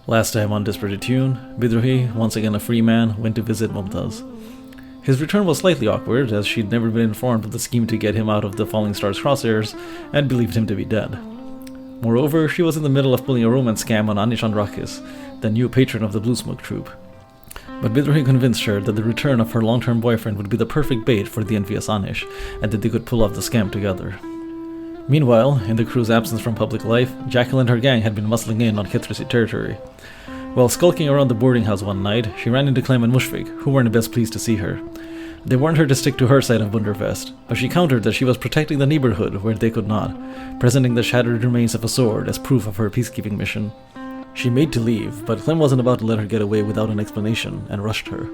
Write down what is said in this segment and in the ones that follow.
Last time on Desperate Attune, Bidrohi, once again a free man, went to visit Mumtaz. His return was slightly awkward, as she'd never been informed of the scheme to get him out of the Falling Star's crosshairs, and believed him to be dead. Moreover, she was in the middle of pulling a romance scam on Anrakhis, the new patron of the Blue Smoke troupe. But Bidrohi convinced her that the return of her long-term boyfriend would be the perfect bait for the envious Anish, and that they could pull off the scam together. Meanwhile, in the crew's absence from public life, Jackal and her gang had been muscling in on Kithrisi territory. While skulking around the boarding house one night, she ran into Clem and Mushfiq, who weren't best pleased to see her. They warned her to stick to her side of Bunderfest, but she countered that she was protecting the neighborhood where they could not, presenting the shattered remains of a sword as proof of her peacekeeping mission. She made to leave, but Clem wasn't about to let her get away without an explanation, and rushed her.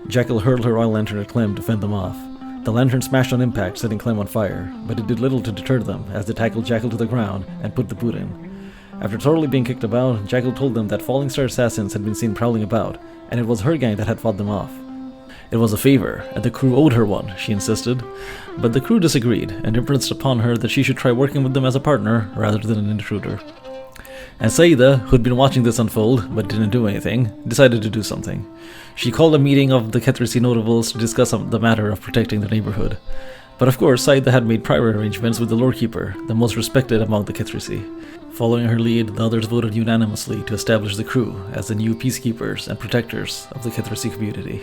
Jackal hurled her oil lantern at Clem to fend them off. The lantern smashed on impact, setting Clem on fire, but it did little to deter them, as they tackled Jackal to the ground and put the boot in. After thoroughly being kicked about, Jackal told them that Falling Star assassins had been seen prowling about, and it was her gang that had fought them off. It was a favor, and the crew owed her one, she insisted, but the crew disagreed, and impressed upon her that she should try working with them as a partner rather than an intruder. And Saeeda, who'd been watching this unfold, but didn't do anything, decided to do something. She called a meeting of the Kithrisi notables to discuss the matter of protecting the neighborhood. But of course, Saeeda had made prior arrangements with the Lorekeeper, the most respected among the Kithrisi. Following her lead, the others voted unanimously to establish the crew as the new peacekeepers and protectors of the Kithrisi community.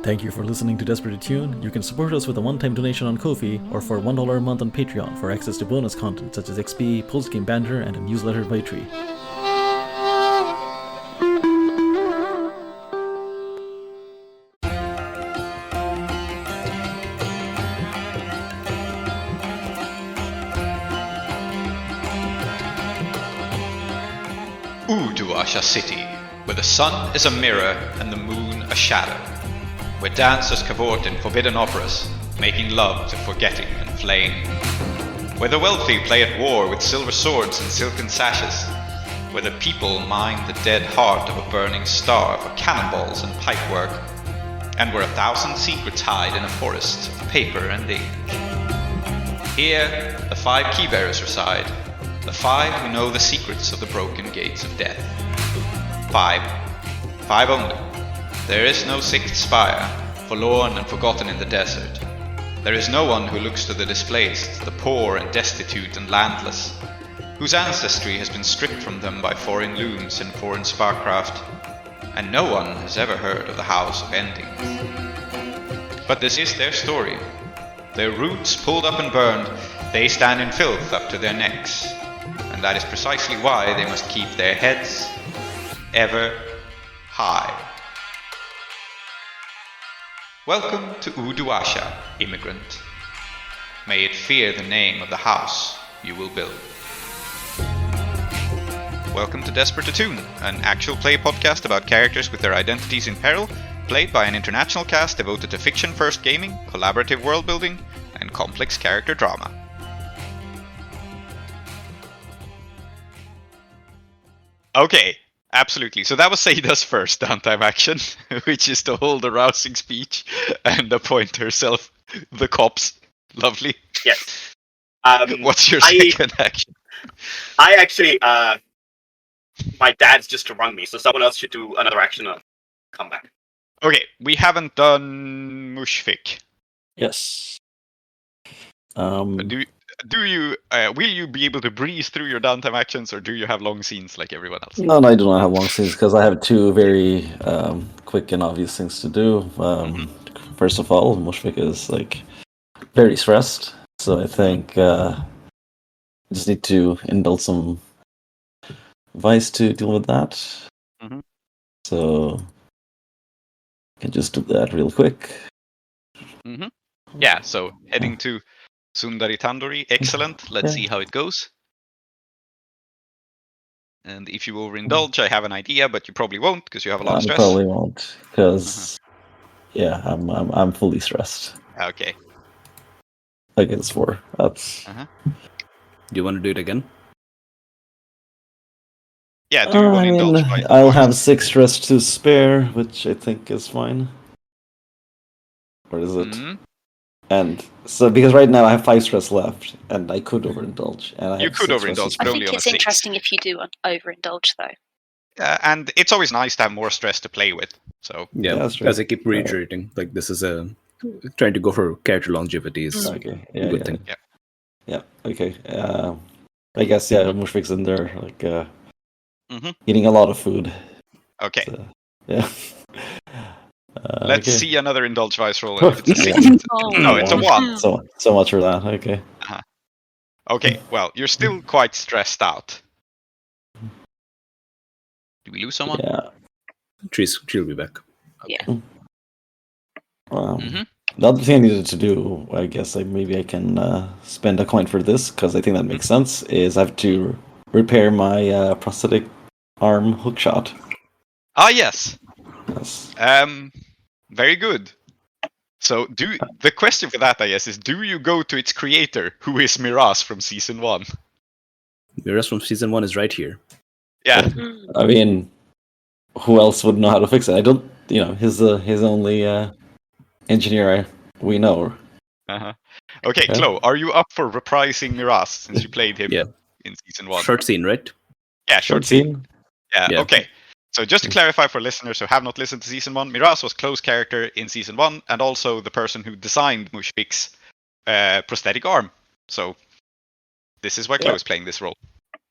Thank you for listening to Desperate Attune. You can support us with a one-time donation on Ko-fi or for $1 a month on Patreon for access to bonus content such as XP, post-game banter, and a newsletter by Tree. Uduasha City, where the sun is a mirror and the moon a shadow, where dancers cavort in forbidden operas, making love to forgetting and flame, where the wealthy play at war with silver swords and silken sashes, where the people mine the dead heart of a burning star for cannonballs and pipework, and where 1,000 secrets hide in a forest of paper and ink. Here, the 5 keybearers reside, the 5 who know the secrets of the broken gates of death. 5 only. There is no 6th spire, forlorn and forgotten in the desert. There is no one who looks to the displaced, the poor and destitute and landless, whose ancestry has been stripped from them by foreign looms and foreign sparkcraft, and no one has ever heard of the House of Ending. But this is their story. Their roots pulled up and burned, they stand in filth up to their necks, and that is precisely why they must keep their heads ever high. Welcome to Uduasha, immigrant. May it fear the name of the house you will build. Welcome to Desperate Attune, an actual play podcast about characters with their identities in peril, played by an international cast devoted to fiction-first gaming, collaborative world-building, and complex character drama. Okay. Absolutely. So that was Saeeda's first downtime action, which is to hold a rousing speech and appoint herself the cops. Lovely. Yes. What's your second action? I actually, my dad's just rung me, so someone else should do another action and come back. Okay, we haven't done Mushfiq. Yes. Do you will you be able to breeze through your downtime actions, or do you have long scenes like everyone else? No, I do not have long scenes because I have 2 very quick and obvious things to do. First of all, Mushfiq is very stressed, so I think I just need to indulge some vice to deal with that. Mm-hmm. So I can just do that real quick. Mm-hmm. Yeah, so heading to Sundari Tandoori, excellent. Let's see how it goes. And if you overindulge, I have an idea, but you probably won't because you have a lot of stress. I probably won't because, I'm fully stressed. Okay. I guess 4. That's. Do you want to do it again? Yeah. Do you want to indulge? I'll have 6 stress to spare, which I think is fine. Or is it? And so, because right now I have 5 stress left, and I could overindulge. And I You have could 6 overindulge, stress. but I only think on a it's 6. interesting if you do overindulge, though. And it's always nice to have more stress to play with. So Yeah, that's true. as I keep reiterating, like this is a trying to go for character longevity is Okay. a Yeah. good Yeah. thing. Yeah. Okay. I guess Mushfiq's in there, like Mhm. eating a lot of food. okay, So, yeah. let's okay. see another indulge vice roll. And if it's a 6, Yeah. no, it's a 1. So much for that. Okay. Okay, well, you're still quite stressed out. Did we lose someone? Yeah. She'll be back. Mhm. The other thing I needed to do, I guess, maybe I can spend a coin for this because I think that makes sense. Is I have to repair my prosthetic arm hookshot. Ah, yes. Yes. Very good. So, the question for that, I guess, is: do you go to its creator, who is Miraz from season 1? Miraz from season 1 is right here. Yeah. I mean, who else would know how to fix it? I don't. His only engineer we know. Uh-huh. Okay, Yeah. Klow, are you up for reprising Miraz since you played him Yeah. in season 1? Short scene, right? Yeah, short scene. Yeah, Yeah. okay. So just to clarify for listeners who have not listened to season 1, Miraz was Klow's character in season 1 and also the person who designed Mushfiq's prosthetic arm. So this is why Klow is playing this role.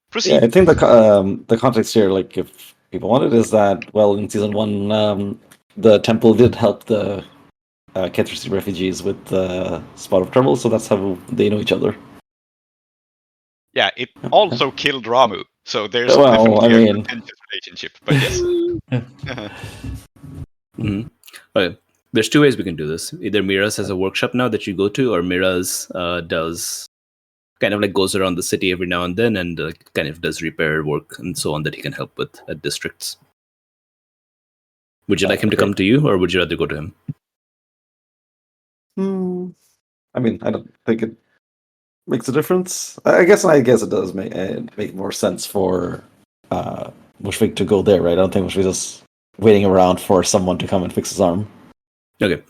Proceed. Yeah, I think the context here, like if people want it, is that in season 1, the temple did help the Khadga refugees with the spot of trouble, so that's how they know each other. Yeah, it also killed Ramu, so there's Well, definitely I a mean- contentious relationship. But yes. Okay. There's 2 ways we can do this. Either Miraz has a workshop now that you go to, or Miraz does kind of like goes around the city every now and then and kind of does repair work and so on that he can help with at districts. Would you like him to come to you, or would you rather go to him? I mean, I don't think it makes a difference. I guess it does make more sense for Mushfiq to go there, right? I don't think Mushfiq is waiting around for someone to come and fix his arm. Okay.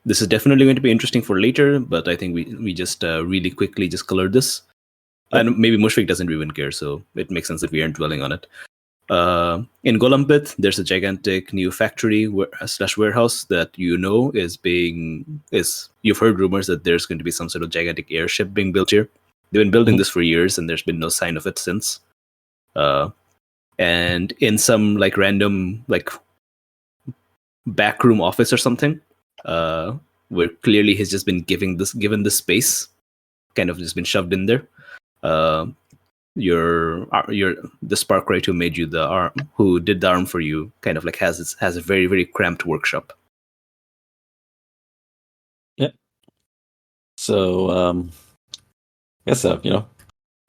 This is definitely going to be interesting for later, but I think we just really quickly just color this. And maybe Mushfiq doesn't even care, so it makes sense that we aren't dwelling on it. In Golampit, there's a gigantic new factory / warehouse that is you've heard rumors that there's going to be some sort of gigantic airship being built here. They've been building this for years, and there's been no sign of it since. And in some like random like backroom office or something, where clearly he's just been given this space, kind of just been shoved in there. The Sparkrite who made you the arm, who did the arm for you, kind of like has a very, very cramped workshop. Yeah. So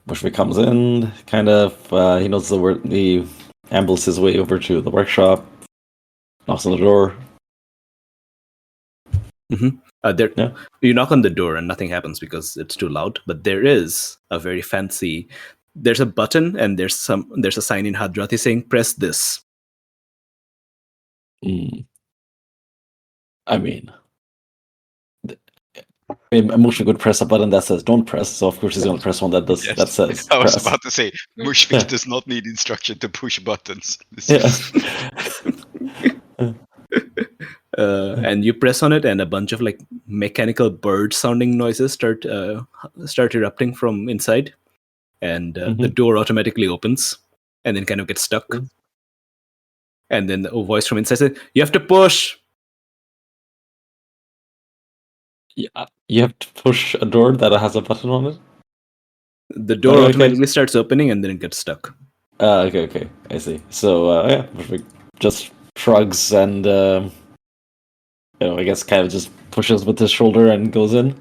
Mushfiq comes in, kind of he knows the word. He ambles his way over to the workshop, knocks on the door. You knock on the door and nothing happens because it's too loud. But there is a very fancy. There's a button and there's a sign in Hadrati saying "Press this." I mean, Mushfiq would press a button that says "Don't press," so of course he's going to press one that does Yes. that says. I was press. about to say, Mushfiq does not need instruction to push buttons. And you press on it, and a bunch of like mechanical bird-sounding noises start erupting from inside, and the door automatically opens, and then kind of gets stuck. And then a voice from inside says, "You have to push." Yeah, you have to push a door that has a button on it. The door automatically starts opening, and then it gets stuck. Okay, I see. So Mushfiq just shrugs and I guess kind of just pushes with his shoulder and goes in.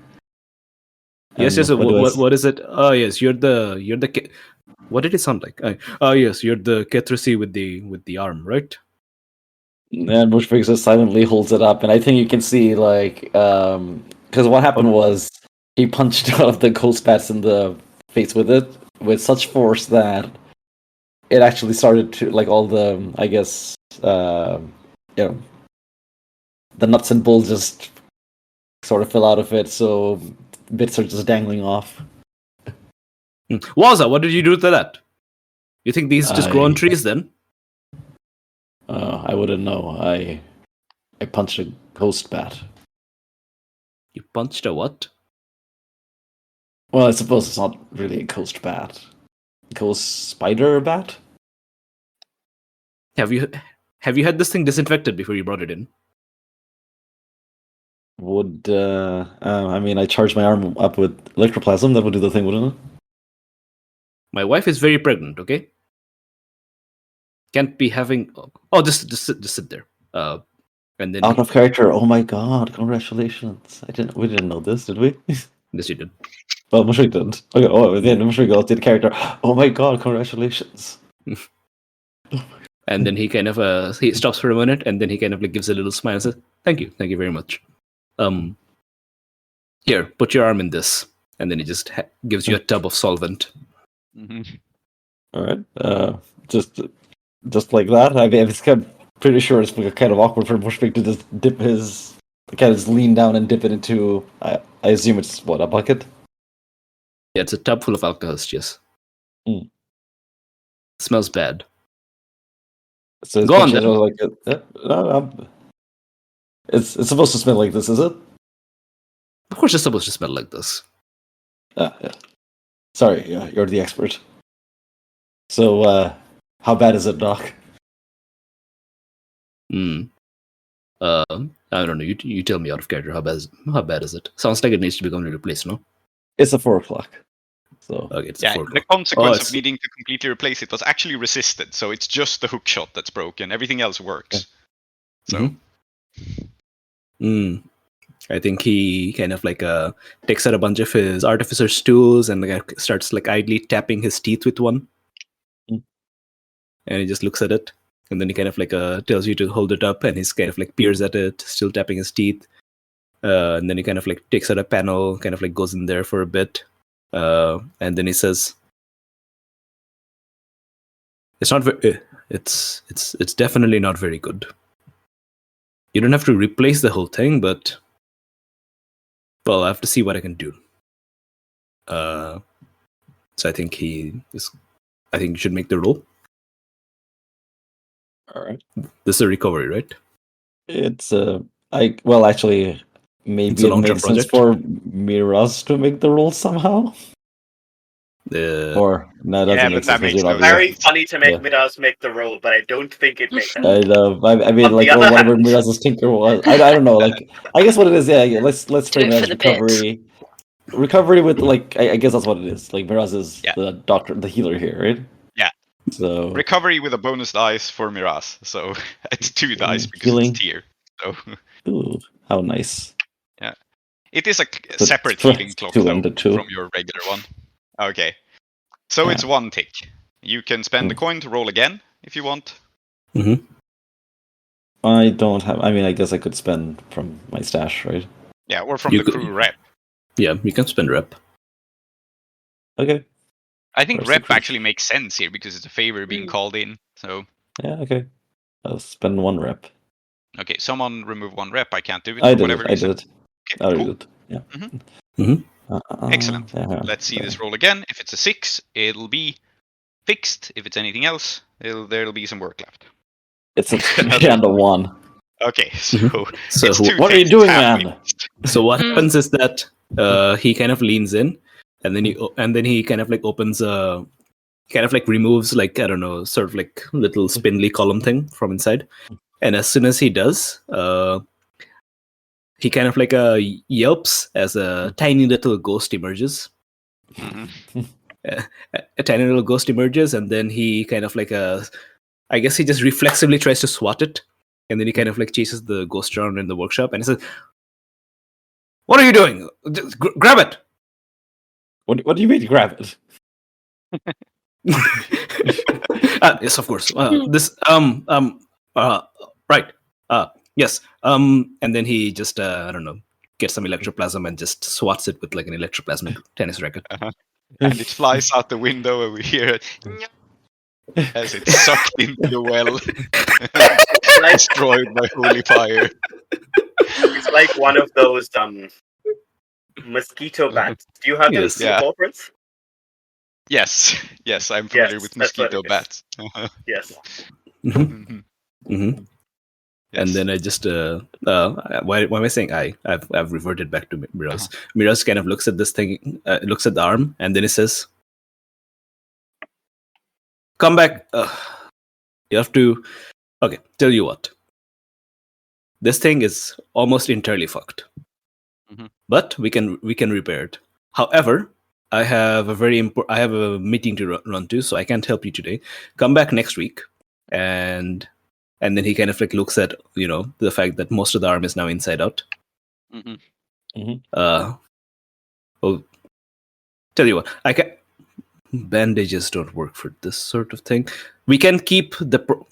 Yes. What is it? Oh yes, you're the. What did it sound like? Yes, you're the Ketrusi with the arm, right? And Mushfiq just silently holds it up, and I think you can see because what happened was he punched one of the ghost bats in the face with it with such force that it actually started to all the the nuts and bolts just sort of fell out of it, so bits are just dangling off. Waza, what did you do to that? You think these just grow on trees then? I wouldn't know. I punched a ghost bat. You punched a what? Well, I suppose it's not really a ghost bat. Ghost spider bat? Have you had this thing disinfected before you brought it in? Would I mean, I charged my arm up with electroplasm. That would do the thing, wouldn't it? My wife is very pregnant. Okay. Can't be having. Oh, just sit there. And then Out of character. Oh my god! Congratulations. We didn't know this, did we? Yes, you did. Well, Mushfiq didn't. Okay. Oh, then Mushfiq did character. Oh my god! Congratulations. And then he kind of he stops for a minute, and then he kind of like gives a little smile and says, thank you very much. Here, put your arm in this." And then he just gives you a tub of solvent. All right. Just like that. I mean, it's kind of pretty sure it's kind of awkward for Mushfiq to just dip his, kind of just lean down and dip it into. I assume it's what, a bucket. Yeah, it's a tub full of alcohols. Yes. Smells bad. So it's Go on, then. like it's supposed to smell like this, is it? Of course, it's supposed to smell like this. Yeah. Sorry, you're the expert. So, how bad is it, Doc? I don't know. You tell me out of character. How bad is it? Sounds like it needs to be completely replaced, no? It's a 4 o'clock. So okay, it's yeah, 4 the consequence of needing to completely replace it was actually resisted, so it's just the hook shot that's broken. Everything else works. So. I think he kind of like takes out a bunch of his artificer's tools and like starts like idly tapping his teeth with one. And he just looks at it, and then he kind of like tells you to hold it up, and he's kind of like peers at it, still tapping his teeth. And then he kind of like takes out a panel, kind of like goes in there for a bit, and then he says, "It's not very. It's definitely not very good. You don't have to replace the whole thing, but well, I have to see what I can do." So I think you should make the roll. all right. This is a recovery, right? It's actually maybe It's a it long-term makes sense project. for Miraz to make the roll somehow. Or no, that Yeah, doesn't but make that sense. makes because no you're not- very funny to make Yeah. Miraz make the roll, but I don't think it makes sense. I know. I mean, On like, the or other whatever hand- Miraz's tinker was. I don't know. Like, I guess what it is. Yeah. Let's frame it it for as the bits. recovery. Recovery with like, I guess that's what it is. Like, Miraz is Yeah. the doctor, the healer here, right? Yeah. So Recovery with a bonus dice for Miraz, so it's 2 dice because Healing. it's tier. So ooh, how nice. it is a So separate it's healing clock 2 though, and the 2. from your regular one. Okay. So Yeah. it's 1 tick. You can spend the coin to roll again if you want. I don't have. I mean, I guess I could spend from my stash, right? Yeah, or from You the could- crew rep. Yeah, you can spend rep. Okay. I think Where's the rep crew? actually makes sense here because it's a favor being called in. So Yeah. Okay. I'll spend 1 rep. okay, someone remove 1 rep. I can't do it I for did whatever it. reason. I Okay, did cool. it. Yeah. Mhm. Excellent. Yeah, Let's see this roll again. If it's a 6, it'll be fixed. If it's anything else, there'll be some work left. It's a 3 and a 1. Okay, so So it's 2 what are you ticks, doing, halfway man? fixed. So what happens is that he kind of leans in, and then he kind of like opens kind of like removes like, I don't know, sort of like little spindly column thing from inside, and as soon as he does, he kind of like yelps as a tiny little ghost emerges. Mhm. A tiny little ghost emerges, and then he kind of like I guess he just reflexively tries to swat it, and then he kind of like chases the ghost around in the workshop, and he says, "What are you doing? Just grab it!" What do you mean grab it? Yes, of course. This right. Yes. And then he just I don't know, gets some electroplasm and just swats it with like an electroplasmic tennis racket. And it flies out the window, and we hear it as it's sucked into the well, destroyed by holy fire. It's like one of those mosquito bats. Do you have them Yes. in the Yeah. paw prints? Yes, yes, I'm familiar Yes, with that's what mosquito it is. bats. Yes. Mhm. Mm-hmm. And Yes. then I just why am I saying I've reverted back to Miraz. Uh-huh. Miraz kind of looks at this thing, looks at the arm, and then he says, "Come back. You have to. Okay, tell you what. This thing is almost entirely fucked, Mhm. but we can repair it. However, I have I have a meeting to run to, so I can't help you today. Come back next week, and then he kind of like looks at the fact that most of the arm is now inside out. Mhm. Well, tell you what, I can. Bandages don't work for this sort of thing. We can keep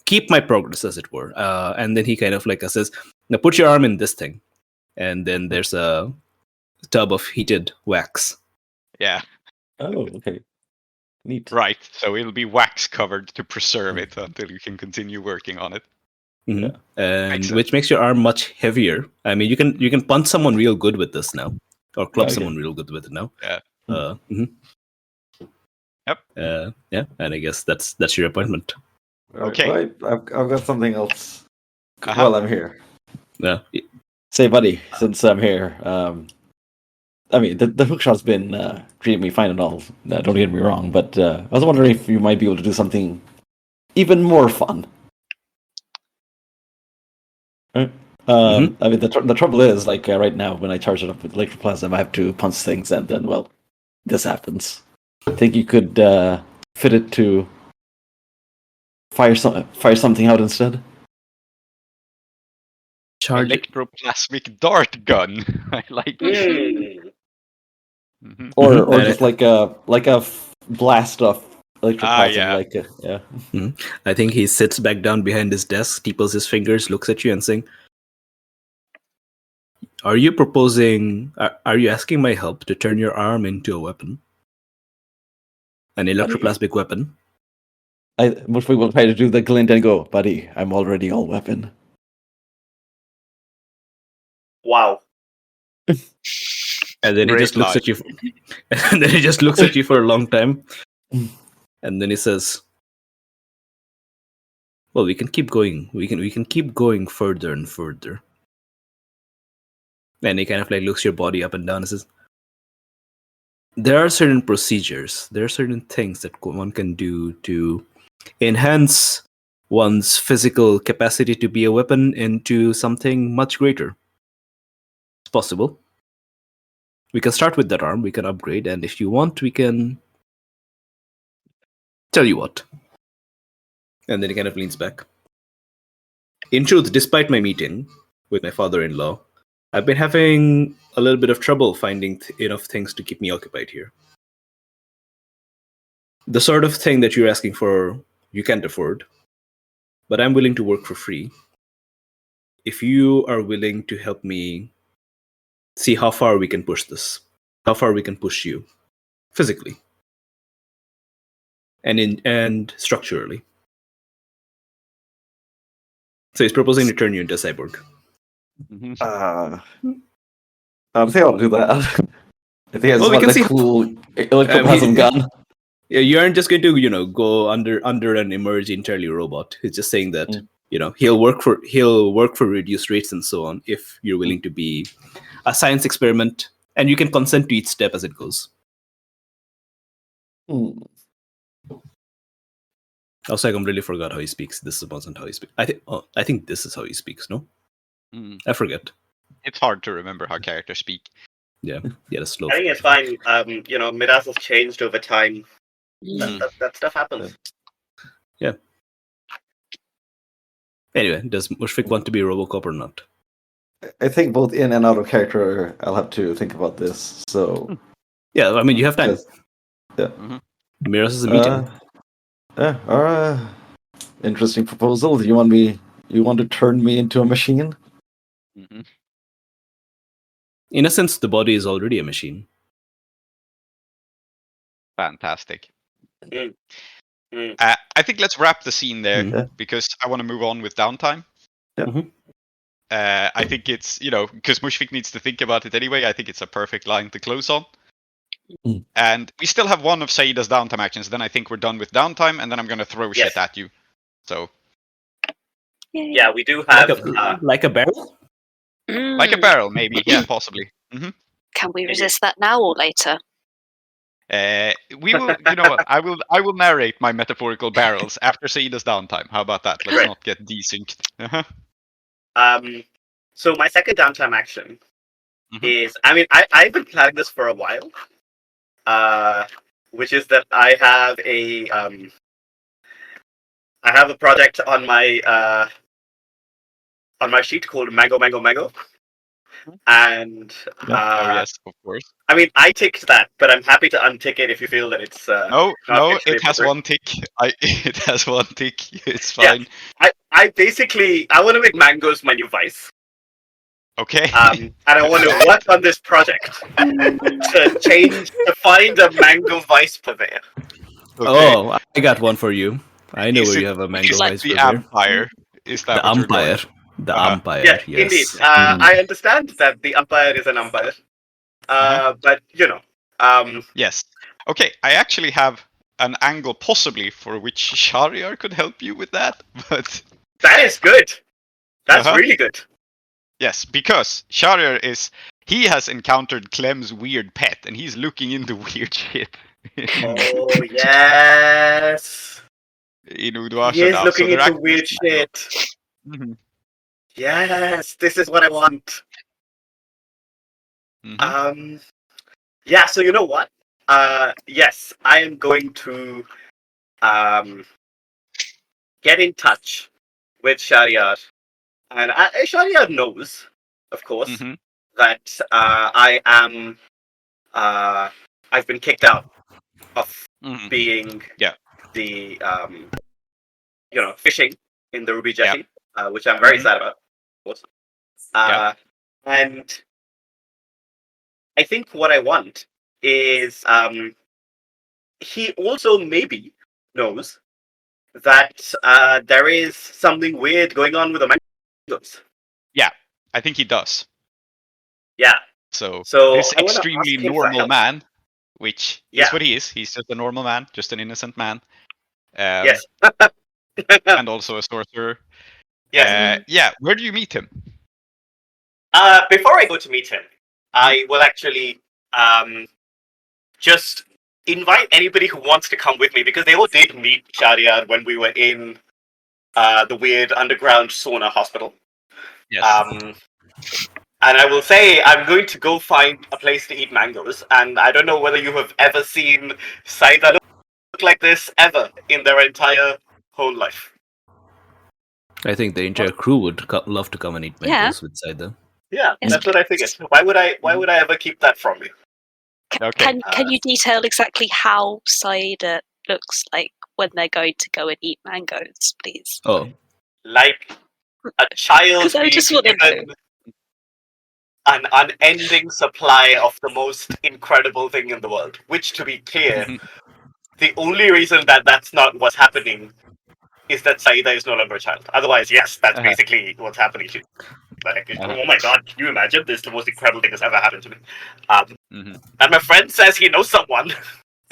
keep my progress, as it were. And then he kind of like says, "Now put your arm in this thing," and then there's a tub of heated wax. Yeah, Oh, okay. Neat. right. So it'll be wax covered to preserve it until you can continue working on it. Mhm. Yeah. And Makes sense. which makes your arm much heavier. I mean, you can punch someone real good with this now, or club Okay. someone real good with it now. Yeah. Mhm. Yep. Yeah, and I guess that's your appointment. Okay. Right. I've got something else. Uh-huh. While I'm here. Yeah. Say, buddy, since I'm here, I mean, the hookshot's been treating me fine and all. Don't get me wrong, but I was wondering if you might be able to do something even more fun. Right? I mean, the trouble is, like, right now, when I charge it up with electroplasm, I have to punch things, and then, well, this happens. I think you could fit it to fire something out instead. Charge it. Electroplasmic dart gun. I like it. Mhm. Or And just like a blast of electroplasm, yeah. like yeah. I think he sits back down behind his desk, steeples his fingers, looks at you, and saying, "Are you proposing? Are you asking my help to turn your arm into a weapon, an electroplasmic weapon?" Mushfiq will try to do the glint and go, buddy, I'm already all weapon. Wow. And then he Great just looks line. at you, and then he just looks at you for a long time, and then he says, "Well, we can keep going. We can keep going further and further." And he kind of like looks your body up and down and says, "There are certain procedures. There are certain things that one can do to enhance one's physical capacity to be a weapon into something much greater. It's possible. We can start with that arm. We can upgrade, and if you want, we can tell you what." And then he kind of leans back. "In truth, despite my meeting with my father-in-law, I've been having a little bit of trouble finding enough things to keep me occupied here. The sort of thing that you're asking for, you can't afford, but I'm willing to work for free. If you are willing to help me see how far we can push this, how far we can push you physically and structurally." So he's proposing to turn you into a cyborg. Mhm. I think I'll do that. I think I just Well, we want can the see- cool electroplasm gun. Yeah, you aren't just going to, go under and emerge entirely robot. He's just saying that, he'll work for reduced rates and so on if you're willing to be a science experiment, and you can consent to each step as it goes. Hmm. Also, I completely forgot how he speaks. This wasn't how he speaks. I think this is how he speaks. No, I forget. It's hard to remember how characters speak. Yeah, that's slow. I think it's fine. Miraz has changed over time. That stuff happens. Yeah. Anyway, does Mushfiq want to be Robocop or not? I think both in and out of character, I'll have to think about this. So Yeah, I mean, you have time. yeah. Miraz is a meeting. Interesting proposal. Do you want to turn me into a machine? Mhm. In a sense, the body is already a machine. Fantastic. Mm. Mm. I think let's wrap the scene there Yeah. because I want to move on with downtime. Yeah. Mhm. I think it's, because Mushfiq needs to think about it anyway, I think it's a perfect line to close on. Mm. And we still have one of Saeeda's downtime actions, then I think we're done with downtime, and then I'm going to throw Yes. shit at you. So, Yay. Yeah, we do have. Like a barrel? like a barrel, maybe. Yeah, possibly. Can we resist that now or later? We will, what? I will narrate my metaphorical barrels after Saeeda's downtime. How about that? Let's Great. not get desynced. So my second downtime action Mhm. is, I've been planning this for a while, which is that I have a project on my sheet called Mango Mango Mango, and Oh yes, of course. I ticked that, but I'm happy to untick it if you feel that it's No, not actually it has appropriate. one tick. It has one tick. It's fine. I basically want to make mangoes my new vice. Okay. And I want to work on this project to find a mango vice purveyor. Okay. Oh, I got one for you. I know Is where it- you have a mango Is it vice the purveyor. umpire? Is that The what you're going? umpire. The Uh-huh. umpire, Yeah, yes. indeed. Mhm. I understand that the umpire is an umpire, but Yes. Okay, I actually have an angle possibly for which Shahryar could help you with that, but that is good. That's Uh-huh. really good. yes, because Shahryar he has encountered Clem's weird pet, and he's looking into weird shit. Oh yes, In he Udwasha is now, looking so they're into actually weird shit. Mhm. Yes, this is what I want. Mhm. Yeah. So you know what? Yes, I am going to get in touch with Shahryar, and Shahryar knows, of course, Mhm. that I am. I've been kicked out of Mhm. being Yeah. the fishing in the Ruby Yeah. Jetty, which I'm very Mhm. sad about, of course. Yeah. And I think what I want is he also maybe knows that there is something weird going on with the mangoes. I think he does. Yeah. So So this I want to extremely ask him for normal help. man, which Yeah. is what he is. He's just a normal man, just an innocent man. Yes. And also a sorcerer. Yes. Yeah, where do you meet him? Before I go to meet him, I will actually just invite anybody who wants to come with me, because they all did meet Shahryar when we were in the weird underground sauna hospital. Yes. And I will say I'm going to go find a place to eat mangoes, and I don't know whether you have ever seen Saeeda look like this ever in their entire whole life. I think the entire crew would love to come and eat mangoes with Saeeda. Yeah, Yes. that's what I figured. Why would I ever keep that from you? Okay. Can you detail exactly how Saeeda looks like when they're going to go and eat mangoes, please? Oh, Like a child 'Cause I being just wanna given an unending supply of the most incredible thing in the world. Which, to be clear, the only reason that that's not what's happening is that Saeeda is no longer a child. Otherwise, yes, that's Uh-huh. basically what's happening. Like, Uh-huh. oh my god, can you imagine? This is the most incredible thing that's ever happened to me. Mhm. And my friend says he knows someone,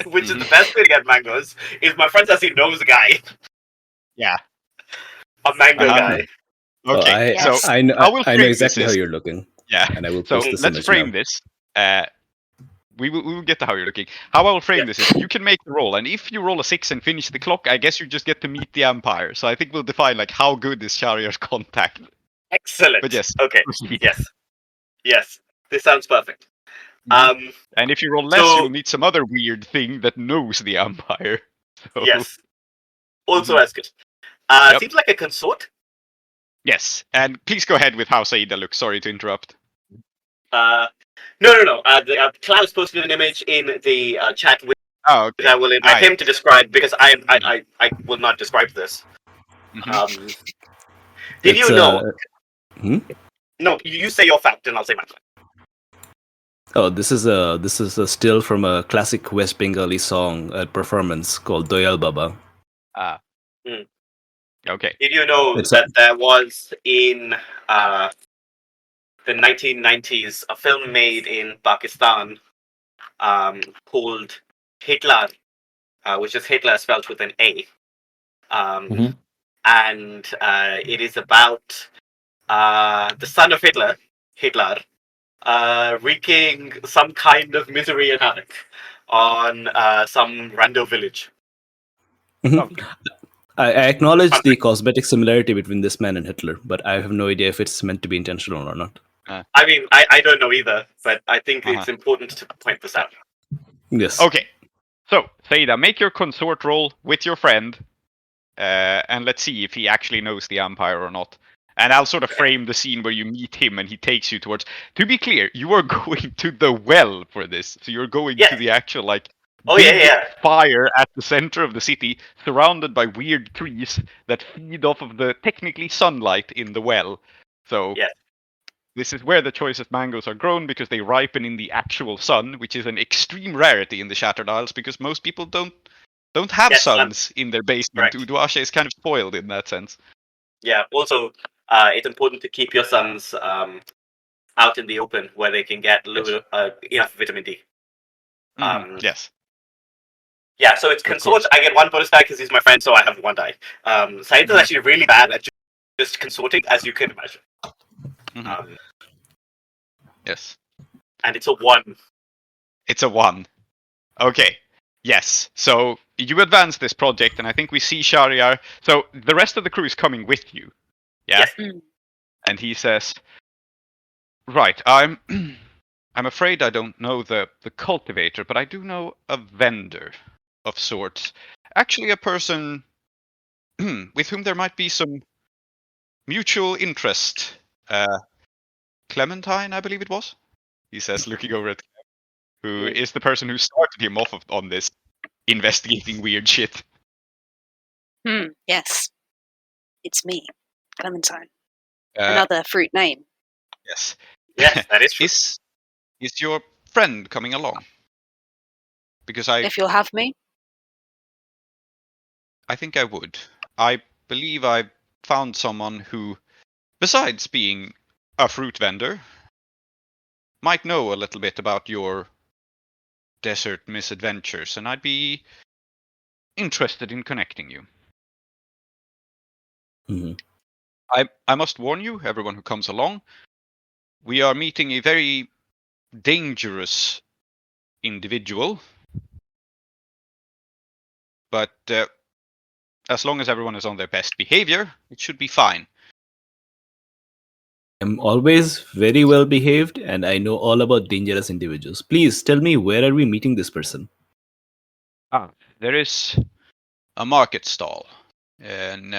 which is the best way to get mangoes, is my friend says he knows a guy. Yeah. A mango Uh-huh. guy. Okay. Yes. So I know, I will I know frame exactly this how is- you're looking, yeah. and I will So post this let's image frame now. this. We will get to how you're looking. How I will frame this is you can make the roll, and if you roll a 6 and finish the clock, I guess you just get to meet the Empire. So I think we'll define like how good is Shahriyar's contact. Excellent. But yes. Okay. Yes. This sounds perfect. Mhm. And if you roll less, So- you'll meet some other weird thing that knows the Empire. So, Yes. Also Mhm. as good. Yep. Seems like a consort. Yes. And please go ahead with how Saeeda looks. Sorry to interrupt. No. The Klaus posted an image in the chat, which Oh, okay. I will invite him to describe, because I will not describe this. Mhm. Did you know? Hmm? No, you say your fact, and I'll say my fact. Oh, this is a still from a classic West Bengali song performance called Doyal Baba. Okay. Did you know It's that there was in the 1990s, a film made in Pakistan called Hitler, which is Hitler spelled with an A. Mhm. And it is about the son of Hitler, wreaking some kind of misery and havoc on some rando village. Lovely. I acknowledge the cosmetic similarity between this man and Hitler, but I have no idea if it's meant to be intentional or not. I mean, I don't know either, but I think Uh-huh. it's important to point this out. Yes. Okay. So, Saeeda, make your consort roll with your friend, and let's see if he actually knows the Empire or not. And I'll sort of frame the scene where you meet him and he takes you towards. To be clear, you are going to the well for this. So you're going Yeah. to the actual, like, Oh, big yeah. fire at the center of the city, surrounded by weird trees that feed off of the technically sunlight in the well. So Yes. this is where the choicest mangoes are grown because they ripen in the actual sun, which is an extreme rarity in the Shattered Isles because most people don't have Yes, suns in their basement. Correct. Uduasha is kind of spoiled in that sense. Yeah. Also, it's important to keep your sons out in the open where they can get enough vitamin D. Yes. Yeah, so it's Of consort. course. I get one bonus die because he's my friend, so I have one die. Saeed is actually really bad at just consorting, as you can imagine. Mhm. Yes. And it's a 1. It's a 1. Okay. Yes. So you advance this project, and I think we see Shahryar. So the rest of the crew is coming with you. Yeah. Yes. Mm. And he says, "Right, I'm I'm afraid I don't know the cultivator, but I do know a vendor of sorts. Actually, a person with whom there might be some mutual interest. Clementine, I believe it was," he says, looking over at who is the person who started him off on this investigating weird shit. Yes. It's me, Clementine. Uh, Another fruit name. yes. Yes, that is true. Is your friend coming along? Because If you'll have me. I think I would. I believe I found someone who, besides being a fruit vendor, might know a little bit about your desert misadventures, and I'd be interested in connecting you. Mhm. I must warn you, everyone who comes along, we are meeting a very dangerous individual. But as long as everyone is on their best behavior, it should be fine. I'm always very well behaved, and I know all about dangerous individuals. Please tell me, where are we meeting this person? There is a market stall. And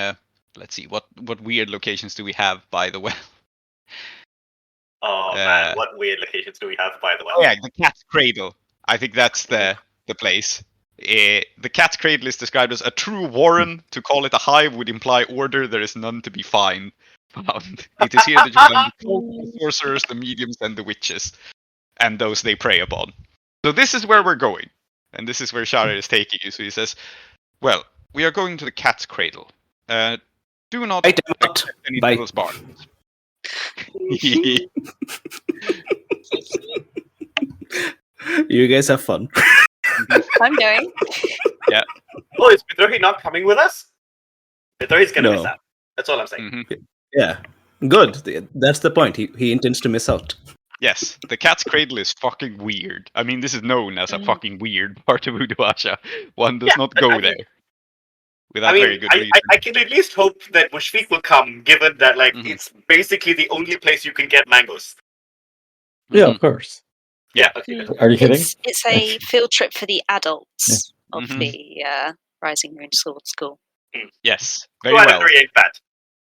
let's see, what weird locations do we have by the well? Oh man, what weird locations do we have, by the way? Oh yeah, the Cat's Cradle. I think that's the place. The Cat's Cradle is described as a true warren. To call it a hive would imply order. There is none to be found. It is here that you find the sorcerers, the mediums, and the witches, and those they prey upon. So this is where we're going, and this is where Shara is taking you. So he says, "Well, we are going to the Cat's Cradle. Do not Right, accept any Bye. devil's bargains." You guys have fun. I'm going. Oh, is Bidrohi not coming with us? Bidrohi's gonna No. miss out. That's all I'm saying. Yeah. Good. That's the point. He intends to miss out. Yes, the Cat's Cradle is fucking weird. I mean, this is known as a fucking weird part of Uduasha. One does not but go I mean- there without very good reason. I can at least hope that Mushfiq will come, given that it's basically the only place you can get mangoes. Yeah, of course. Yeah. Okay. Are you kidding? It's a field trip for the adults of Mhm. the Rising Moon Sword School. Yes, 2 very out of well. 3 ain't bad.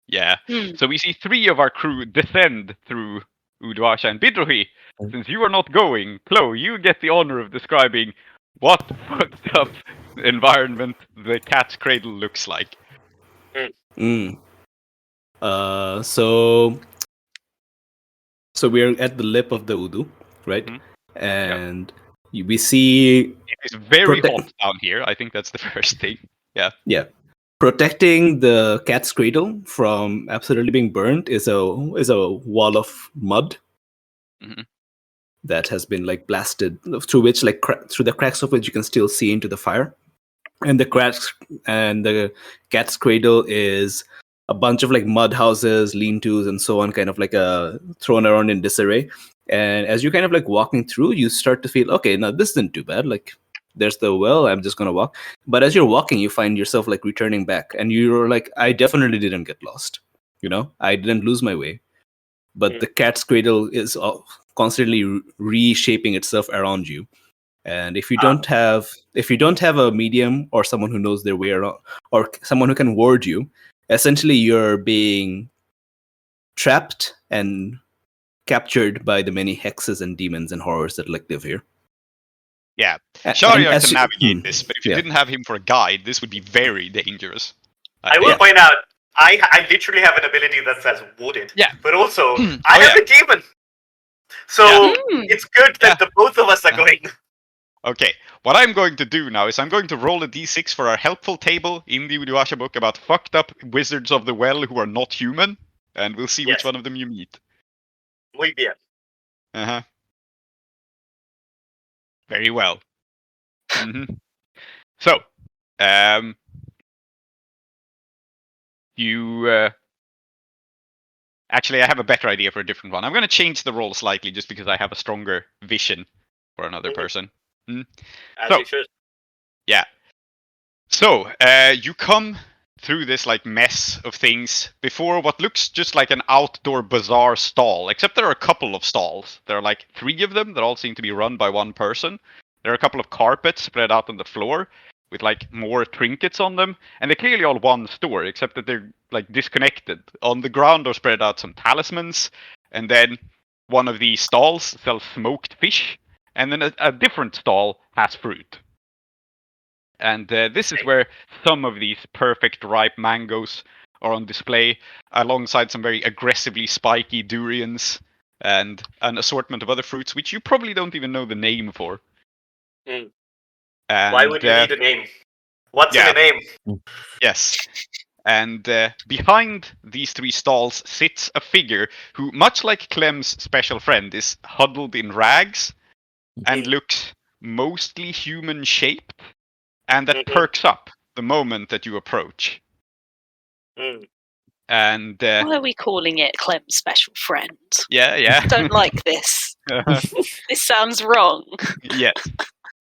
Yeah. Hmm. So we see 3 of our crew descend through Uduasha and Bidrohi. Since you are not going, Klow, you get the honor of describing what fucked up environment the Cat's Cradle looks like. Mm. So we're at the lip of the Udu, right? Mhm. And we see It is very Protect- hot down here. I think that's the first thing. protecting the Cat's Cradle from absolutely being burnt is a wall of mud Mhm. that has been like blasted, through which through the cracks of which you can still see into the fire. And the cracks and the cat's cradle is a bunch of like mud houses, lean-tos, and so on, kind of like thrown around in disarray. And as you're kind of like walking through, you start to feel, okay, now this isn't too bad. Like, there's the well, I'm just gonna walk. But as you're walking, you find yourself like returning back, and you're like, I definitely didn't get lost. I didn't lose my way. But the cat's cradle is constantly reshaping itself around you. And if you don't have a medium or someone who knows their way around, or someone who can ward you, essentially you're being trapped and captured by the many hexes and demons and horrors that live here. Yeah, And Shariar as can you- navigate this, but if you yeah. didn't have him for a guide, this would be very dangerous. I will point out, I literally have an ability that says wooded. Yeah. But also, Oh, I have yeah. a demon. So it's good that the both of us are going. Okay, what I'm going to do now is I'm going to roll a d6 for our helpful table in the Uduasha book about fucked up wizards of the well who are not human, and we'll see which Yes. one of them you meet. Muy bien. Uh-huh. Very well. So, you... Actually, I have a better idea for a different one. I'm going to change the roll slightly just because I have a stronger vision for another person. As So- you should. Yeah. So, you come through this like mess of things before what looks just like an outdoor bazaar stall, except there are a couple of stalls. There are like 3 of them that all seem to be run by one person. There are a couple of carpets spread out on the floor with like more trinkets on them, and they're clearly all one store, except that they're like disconnected. On the ground are spread out some talismans, and then one of the stalls sells smoked fish, and then a different stall has fruit. And this is where some of these perfect ripe mangoes are on display, alongside some very aggressively spiky durians and an assortment of other fruits, which you probably don't even know the name for. Mm. And, Why would you need a name? What's in a name? Yes. And behind these 3 stalls sits a figure who, much like Clem's special friend, is huddled in rags and looks mostly human-shaped, and that perks up the moment that you approach. Mm. And Why are we calling it Clem's special friend? yeah. Don't like this. This sounds wrong. Yes.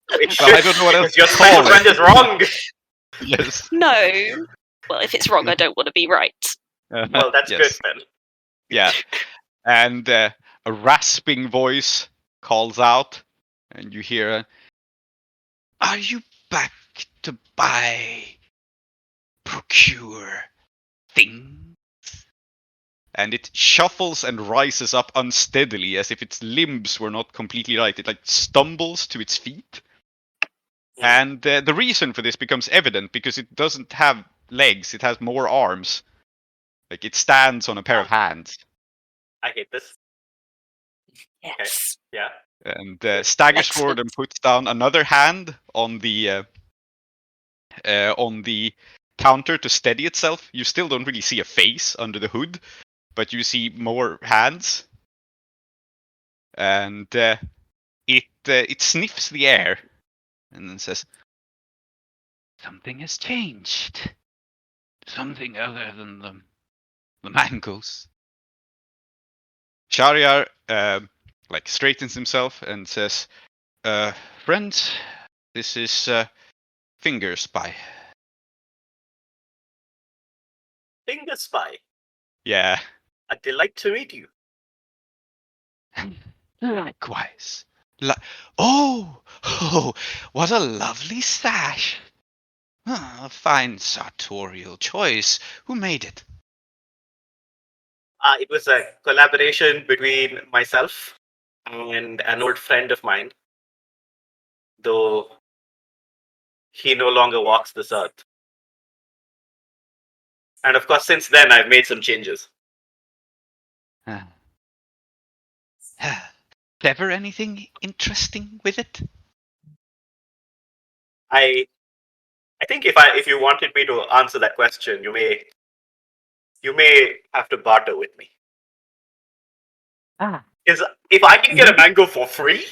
It Well, I should, don't know what else because your to special call friend it. is wrong. Yes. No. Well, if it's wrong, I don't want to be right. Well, that's Yes. good then. Yeah. And a rasping voice calls out, and you hear, "Are you back to buy, procure things?" And it shuffles and rises up unsteadily, as if its limbs were not completely right. It like stumbles to its feet. And the reason for this becomes evident because it doesn't have legs, it has more arms. Like it stands on a pair of hands. I hate this. Yes. Yeah. And staggers Excellent. forward and puts down another hand on the counter to steady itself. You still don't really see a face under the hood, but you see more hands. And it sniffs the air and then says, "Something has changed. Something other than the mangoes." Shariar like straightens himself and says, "Friends, this is Finger Spy." Finger Spy. Yeah. A delight to meet you. Likewise. Oh, what a lovely sash. A fine sartorial choice. Who made it? It was a collaboration between myself and an old friend of mine, though he no longer walks this earth. And of course, since then, I've made some changes. Clever anything interesting with it? I think if you wanted me to answer that question, you may have to barter with me. is if I can get a mango for free,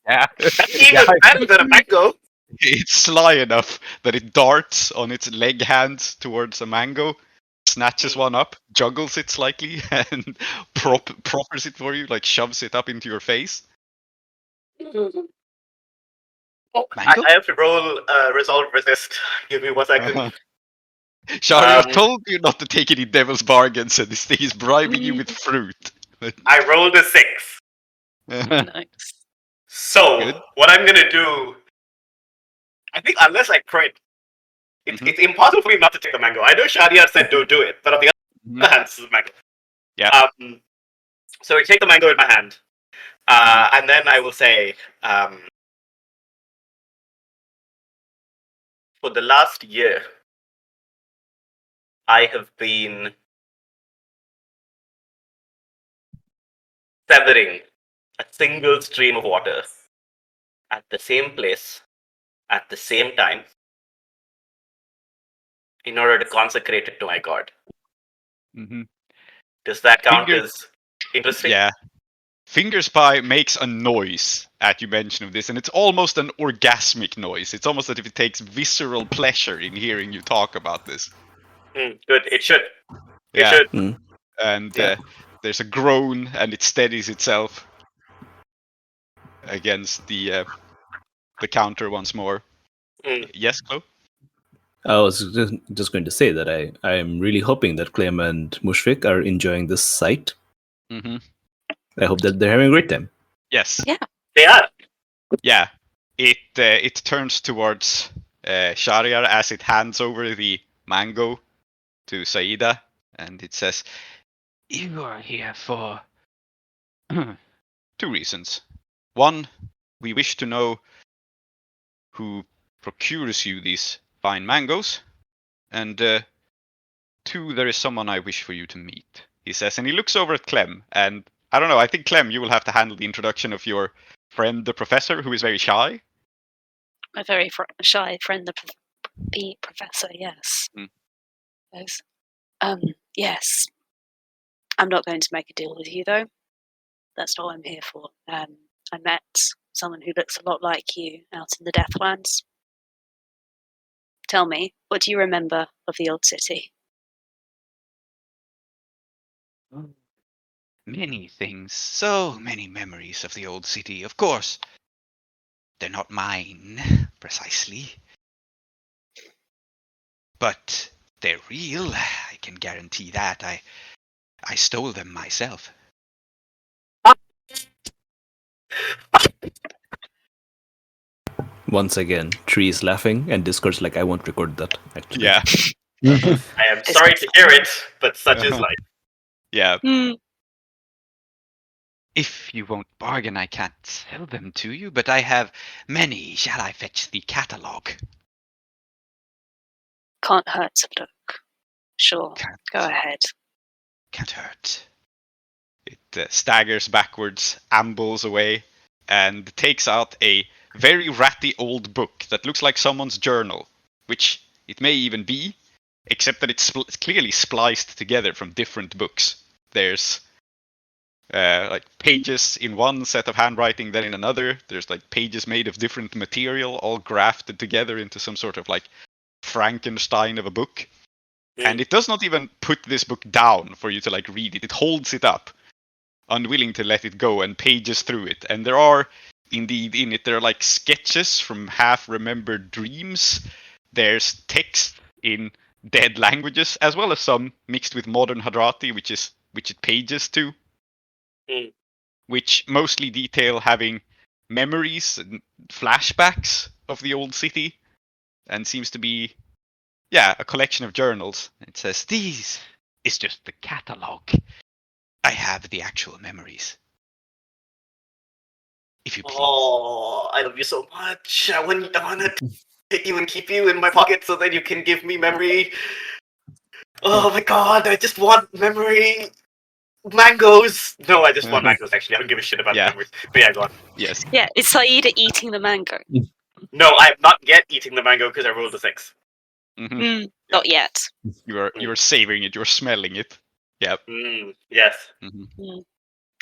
Yeah. that's even Yeah. better than a mango. It's sly enough that it darts on its leg hands towards a mango, snatches one up, juggles it slightly, and proffers it for you, like shoves it up into your face. Oh, Mango? I have to roll resolve resist. Give me 1 second. Shariar told you not to take any devil's bargains, and this thing is bribing you with fruit. I rolled a 6. Nice. So Good. what I'm gonna do, I think, unless I crit, it's impossible for me not to take the mango. I know Shadia said don't do it, but on the other hand, this is mango. Yeah. So I take the mango in my hand, and then I will say, for the last year, I have been severing a single stream of water at the same place at the same time in order to consecrate it to my god. Mm-hmm. Does that count Finger- as interesting? Yeah. Fingerspy makes a noise at you mention of this, and it's almost an orgasmic noise. It's almost as if it takes visceral pleasure in hearing you talk about this. Good. It should. It Yeah. should. And Yeah. there's a groan, and it steadies itself against the counter once more. Yes, Klow? I was just going to say that I am really hoping that Clem and Mushfiq are enjoying this sight. Mm-hmm. I hope that they're having a great time. Yes. Yeah. They are. Yeah. It turns towards Shariar as it hands over the mango to Saeeda, and it says, "You are here for 2 reasons. One, we wish to know who procures you these fine mangoes, and 2, there is someone I wish for you to meet," he says, and he looks over at Clem, and I don't know, I think Clem, you will have to handle the introduction of your friend, the professor, who is very shy. My very shy friend, the professor, yes. Yes. Yes. I'm not going to make a deal with you, though. That's not what I'm here for. I met someone who looks a lot like you out in the Deathlands. Tell me, what do you remember of the old city? Many things, so many memories of the old city. Of course, they're not mine, precisely. But they're real, I can guarantee that. I stole them myself. Once again, Tree is laughing, and Discord's like, I won't record that, actually. Yeah. I am sorry to hear it, but such is life. Yeah. Hmm. If you won't bargain, I can't sell them to you, but I have many. Shall I fetch the catalogue? Can't hurt to look. Sure, Can't, go ahead. can't hurt. It staggers backwards, ambles away, and takes out a very ratty old book that looks like someone's journal, which it may even be, except that it's clearly spliced together from different books. There's like pages in one set of handwriting, then in another. There's like pages made of different material, all grafted together into some sort of like Frankenstein of a book. And it does not even put this book down for you to like read it. It holds it up, unwilling to let it go, and pages through it. And there are indeed in it, there are like sketches from half-remembered dreams. There's text in dead languages, as well as some mixed with modern Hadrati, which it pages to, which mostly detail having memories and flashbacks of the old city, and seems to be, yeah, a collection of journals. It says, "This is just the catalogue. I have the actual memories. If you please." Oh, I love you so much. I want to take you and keep you in my pocket so that you can give me memory. Oh my god, I just want memory. Mangoes. No, I just want mangoes, actually. I don't give a shit about memories. But yeah, go on. Yes. Yeah, is Saeeda eating the mango? No, I'm not yet eating the mango because I rolled a 6. Mm-hmm. Not yet. You're savoring it. You're smelling it. Yep. Yes. Mm-hmm.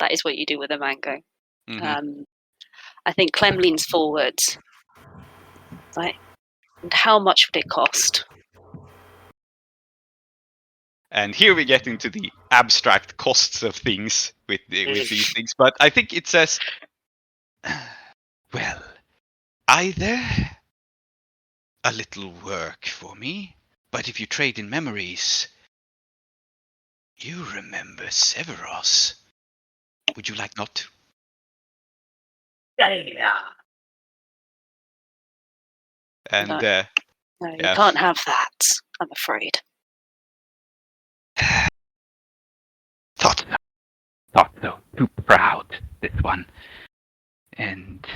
that is what you do with a mango. Mhm. I think Clem leans forward. Like, and how much would it cost? And here we get into the abstract costs of things with these things. But I think it says, well, either a little work for me, but if you trade in memories, you remember Severos. Would you like not to? Yeah. And No, yeah. you can't have that, I'm afraid. Thought so. Too proud, this one. And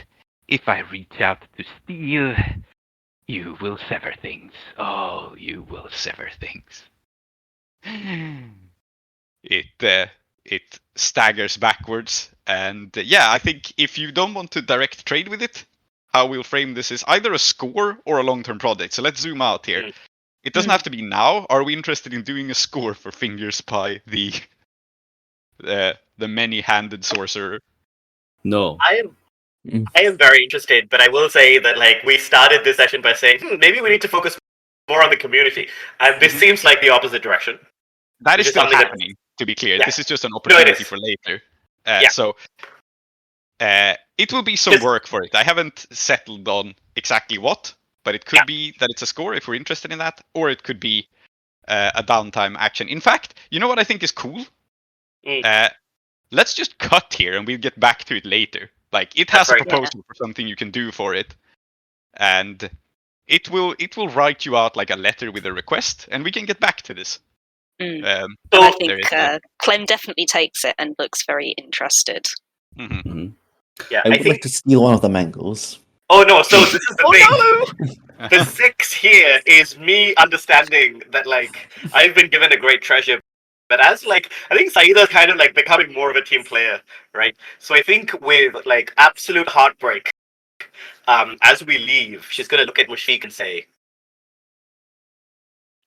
if I reach out to steal, you will sever things. Oh, you will sever things. It staggers backwards, and yeah, I think if you don't want to direct trade with it, how we'll frame this is either a score or a long-term project. So let's zoom out here. It doesn't have to be now. Are we interested in doing a score for Fingers Pie, the many-handed sorcerer? No. I am very interested, but I will say that we started this session by saying maybe we need to focus more on the community, and this seems like the opposite direction. That Which is is still something that- happening, to be clear. Yeah. This is just an No, it opportunity is. for later. Yeah. So it will be some work for it. I haven't settled on exactly what, but it could be that it's a score if we're interested in that, or it could be a downtime action. In fact, you know what I think is cool? Let's just cut here and we'll get back to it later. Like, it has a proposal for something you can do for it, and it will write you out like a letter with a request, and we can get back to this. And I think Clem definitely takes it and looks very interested. Yeah, I would like to steal one of the mangoes. Oh no! So this is the thing. No! The 6 here is me understanding that I've been given a great treasure, but as I think Saeeda's kind of becoming more of a team player, right? So I think with absolute heartbreak, as we leave, she's gonna look at Mushfiq and say,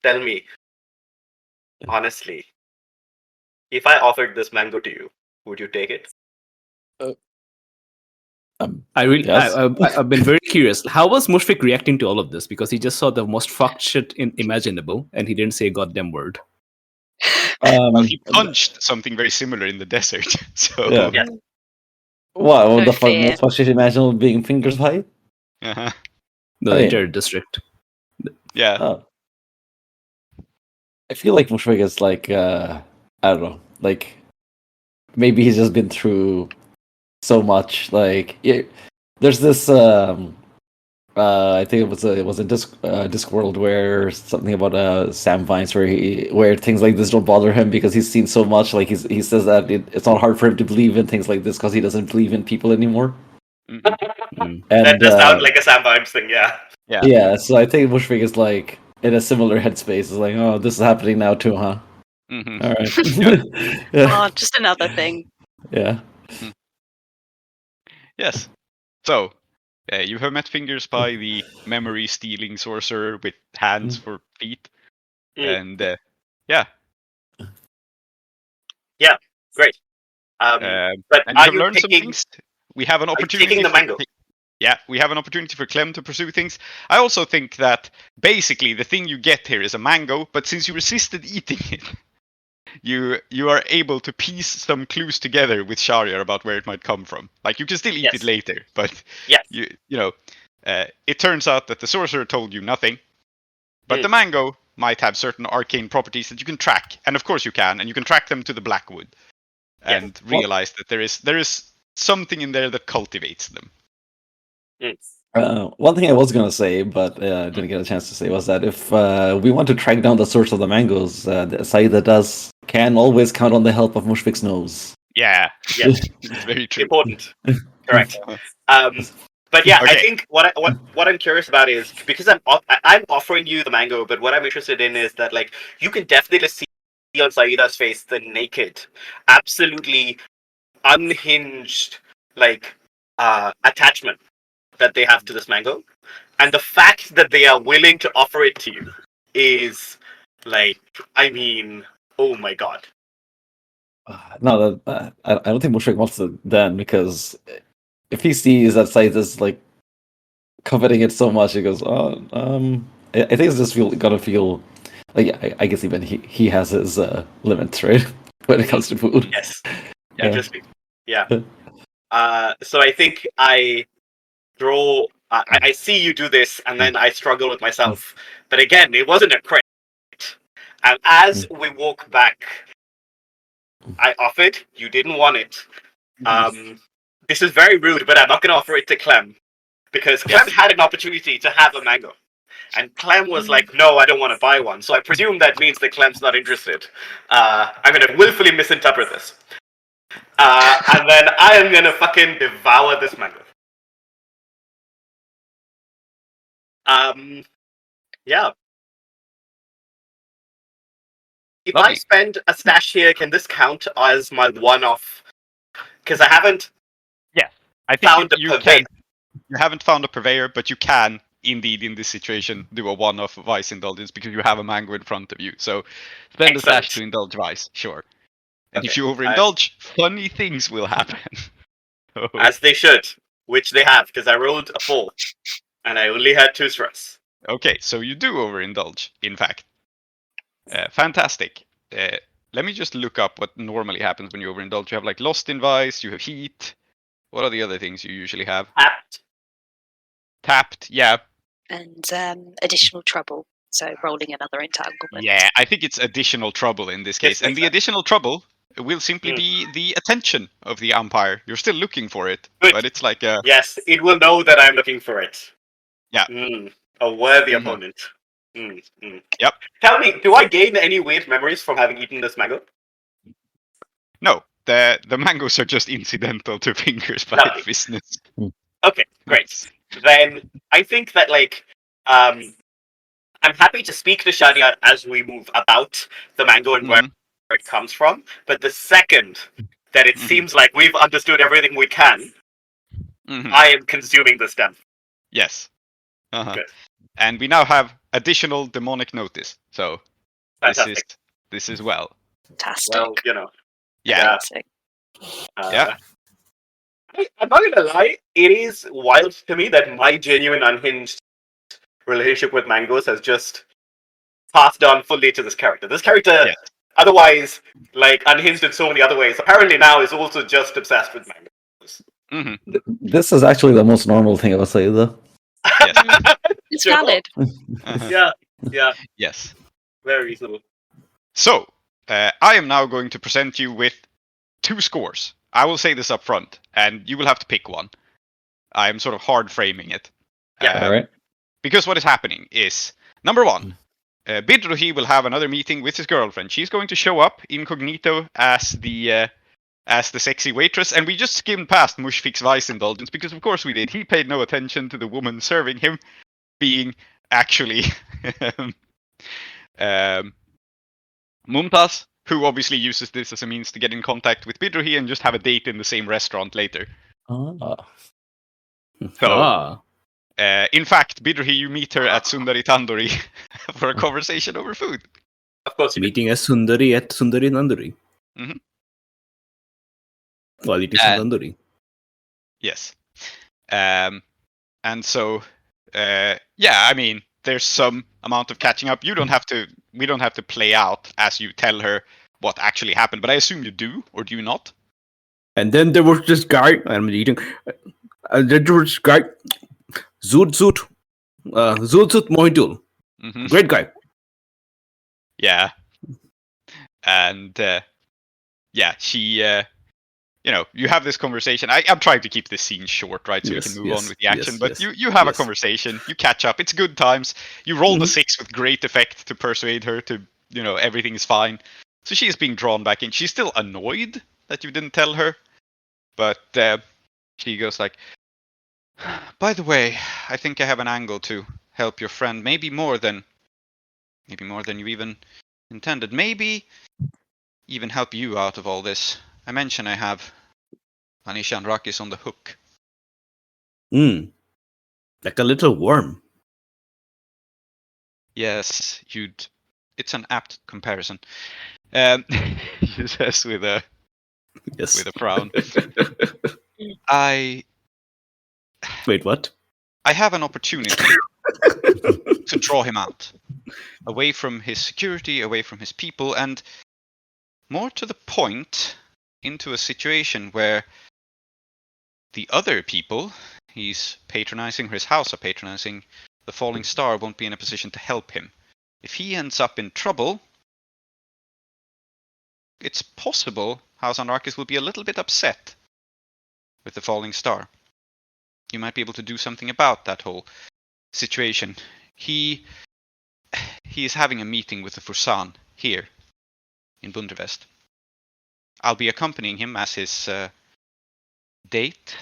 "Tell me, honestly, if I offered this mango to you, would you take it?" I've been very curious. How was Mushfiq reacting to all of this? Because he just saw the most fucked shit imaginable, and he didn't say a goddamn word. Well, he punched something very similar in the desert. So yeah. What? What the fuck? Most frustrating imaginable being Fingers Pie? The entire district. Yeah. Oh. I feel like Mushfiq is I don't know, maybe he's just been through so much. There's this I think it was a Discworld where something about Sam Vines where things like this don't bother him because he's seen so much. He says that it's not hard for him to believe in things like this because he doesn't believe in people anymore. And that does sound like a Sam Vines thing, yeah. Yeah, so I think Mushfiq is in a similar headspace. It's oh, this is happening now too, huh? All right. Oh, just another thing. Yeah. Yes. So, you have met Fingers Pie, the memory-stealing sorcerer with hands for feet. And, yeah. Yeah, great. But and you are have you learned some taking... things. We have an opportunity. Taking the mango. Yeah, we have an opportunity for Clem to pursue things. I also think that, basically, the thing you get here is a mango, but since you resisted eating it, you are able to piece some clues together with Shariar about where it might come from. You can still eat it later, but it turns out that the sorcerer told you nothing. But the mango might have certain arcane properties that you can track, and of course you can track them to the Blackwood, and realize that there is something in there that cultivates them. One thing I was gonna say, but I didn't get a chance to say, was that if we want to track down the source of the mangoes, Saeeda can always count on the help of Mushfiq's nose. Yeah, it's very true. Important. Correct. But yeah, I think what I'm curious about is, because I'm offering you the mango, but what I'm interested in is that you can definitely see on Saeeda's face the naked, absolutely unhinged attachment that they have to this mango, and the fact that they are willing to offer it to you is I mean, oh my god. No, I don't think Mushfiq wants to then, because if he sees that Saeed is like coveting it so much, he goes, "Oh, I think it's just gonna feel like I guess even he has his limits, right, when it comes to food." Yes. Yeah. Interesting. Yeah. So I think I draw. I see you do this, and then I struggle with myself. But again, it wasn't a crit. And as we walk back, I offered. You didn't want it. This is very rude, but I'm not going to offer it to Clem because Clem had an opportunity to have a mango, and Clem was like, "No, I don't want to buy one." So I presume that means that Clem's not interested. I'm going to willfully misinterpret this, and then I am going to fucking devour this mango. Yeah. If I spend a stash here, can this count as my one-off? Because I haven't I think found a you purveyor. You haven't found a purveyor, but you can indeed in this situation do a one-off vice indulgence because you have a mango in front of you. So spend a Excellent. stash to indulge vice, sure. And if Okay, you overindulge, funny things will happen. So- As they should, which they have, because I rolled a 4, and I only had 2 stress. Okay, so you do overindulge, in fact. Fantastic. Let me just look up what normally happens when you overindulge. You have like lost in vice, you have heat. What are the other things you usually have? Tapped. Tapped, yeah. And additional trouble. So rolling another entanglement. Yeah, I think it's additional trouble in this case. Yes, And the additional trouble will simply be the attention of the umpire. You're still looking for it, Good. but it's like a... Yes, it will know that I'm looking for it. Yeah. A worthy Mhm. opponent. Yep. Tell me, do I gain any weird memories from having eaten this mango? No, the mangoes are just incidental to Fingers by Lovely. business. Okay, great. Then I think that I'm happy to speak to Shadiat as we move about the mango and where it comes from. But the second that it seems like we've understood everything we can, I am consuming the stem. Yes. Good. And we now have additional demonic notice. So Fantastic. this is well. Fantastic. Well, Yeah. Fantastic. I'm not gonna lie, it is wild to me that my genuine unhinged relationship with mangoes has just passed on fully to this character. This character, otherwise, unhinged in so many other ways, apparently now is also just obsessed with mangoes. This is actually the most normal thing I would say, though. It's valid. Yeah. Yes. Very reasonable. So, I am now going to present you with 2 scores. I will say this up front, and you will have to pick one. I'm sort of hard framing it. All right. Because what is happening is, number 1, Bidrohi will have another meeting with his girlfriend. She's going to show up incognito as the sexy waitress, and we just skimmed past Mushfiq's vice indulgence because of course we did. He paid no attention to the woman serving him being actually Mumtaz, who obviously uses this as a means to get in contact with Bidrohi and just have a date in the same restaurant later. So, in fact, Bidrohi, you meet her at Sundari Tandoori for a conversation over food. Of course, meeting as Sundari at Sundari Nanduri. While eating some tandoori. Yes. And so, I mean, there's some amount of catching up. We don't have to play out as you tell her what actually happened, but I assume you do, or do you not? And then there was this guy, I'm eating, there was this guy, Zoot Mohitul. Great guy. Yeah. And, she, you have this conversation. I'm trying to keep this scene short, right? So we can move on with the action. But you have a conversation. You catch up. It's good times. You roll the 6 with great effect to persuade her to, everything is fine. So she is being drawn back in. She's still annoyed that you didn't tell her. But she goes like, by the way, I think I have an angle to help your friend. Maybe more than you even intended. Maybe even help you out of all this. I mentioned I have Anisha and Anrakhis on the hook. Like a little worm. Yes, it's an apt comparison. She says with a Yes. with a frown. I Wait, what? have an opportunity to draw him out, away from his security, away from his people, and more to the point, into a situation where the other people he's patronizing, or his house are patronizing, the Falling Star won't be in a position to help him. If he ends up in trouble, it's possible House Anrakhis will be a little bit upset with the Falling Star. You might be able to do something about that whole situation. He is having a meeting with the Fursan here in Bundervest. I'll be accompanying him as his date.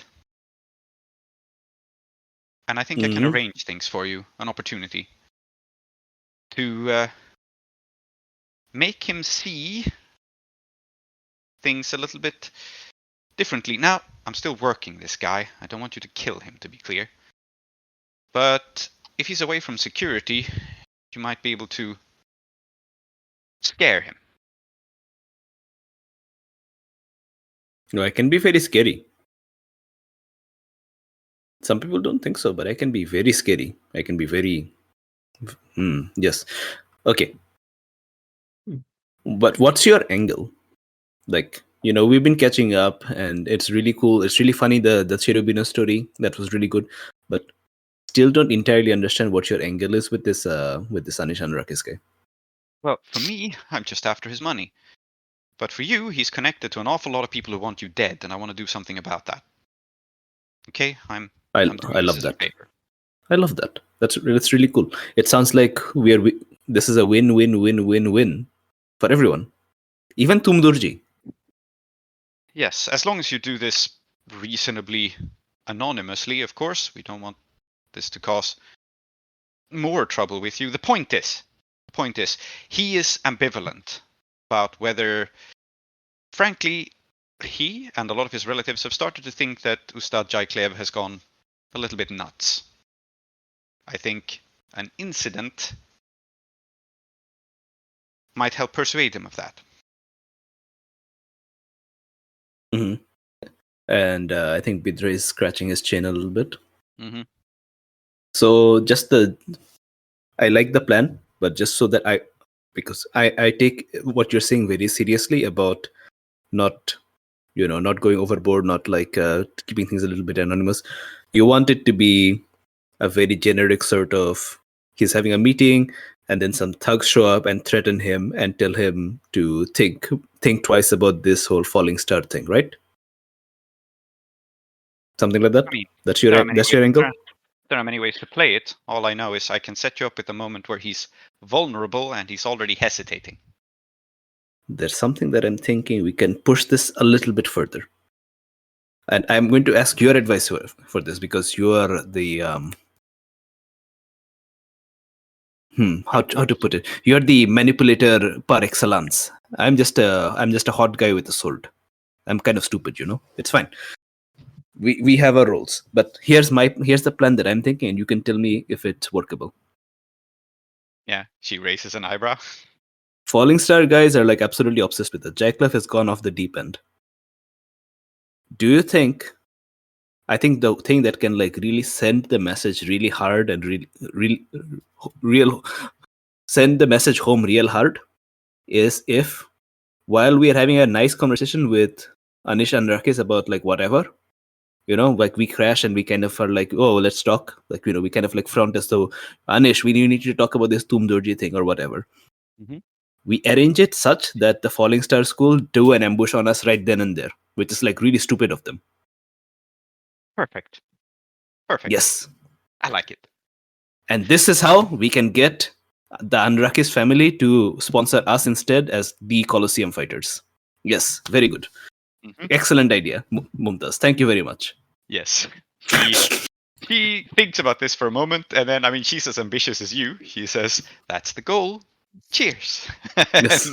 And I think I can arrange things for you, an opportunity to make him see things a little bit differently. Now, I'm still working this guy. I don't want you to kill him, to be clear. But if he's away from security, you might be able to scare him. No, I can be very scary. Some people don't think so, but I can be very scary. I can be very... yes. Okay. But what's your angle? Like, you know, we've been catching up, and it's really cool. It's really funny, the Cherubino story. That was really good. But still don't entirely understand what your angle is with this Anish Anrakhis guy. Well, for me, I'm just after his money. But for you, he's connected to an awful lot of people who want you dead, and I want to do something about that. Okay? I love that. I love that. That's really cool. It sounds like this is a win-win-win-win-win for everyone. Even Tumdurji. Yes, as long as you do this reasonably anonymously, of course. We don't want this to cause more trouble with you. The point is, he is ambivalent about whether, frankly, he and a lot of his relatives have started to think that Ustad Jaiklev has gone a little bit nuts. I think an incident might help persuade him of that. Mm-hmm. And I think Bidrohi is scratching his chin a little bit. Mm-hmm. So I like the plan, but just so that because I take what you're saying very seriously about not going overboard, not like keeping things a little bit anonymous. You want it to be a very generic sort of, he's having a meeting and then some thugs show up and threaten him and tell him to think twice about this whole Falling Star thing, right? Something like that. I mean, that's your angle. There are many ways to play it. All I know is I can set you up with a moment where he's vulnerable and he's already hesitating. There's something that I'm thinking we can push this a little bit further. And I'm going to ask your advice for this, because you are the how to put it? You're the manipulator par excellence. I'm just a hot guy with a sword. I'm kind of stupid, It's fine. We have our roles, but here's the plan that I'm thinking, and you can tell me if it's workable. Yeah, she raises an eyebrow. Falling Star guys are like absolutely obsessed with it. Jackleff has gone off the deep end. Do you think? I think the thing that can like really send the message really hard and real send the message home real hard is if, while we are having a nice conversation with Anish Anrakhis about like whatever, like we crash and we kind of are like, oh, let's talk. Like, we kind of like front as though, Anish, we need to talk about this Tumdurji thing or whatever. Mm-hmm. We arrange it such that the Falling Star School do an ambush on us right then and there, which is like really stupid of them. Perfect. Yes. I like it. And this is how we can get the Anrakhis family to sponsor us instead as the Colosseum fighters. Yes, very good. Mm-hmm. Excellent idea, Mumtaz. Thank you very much. Yes. He thinks about this for a moment, and then, she's as ambitious as you. She says, that's the goal. Cheers. Yes.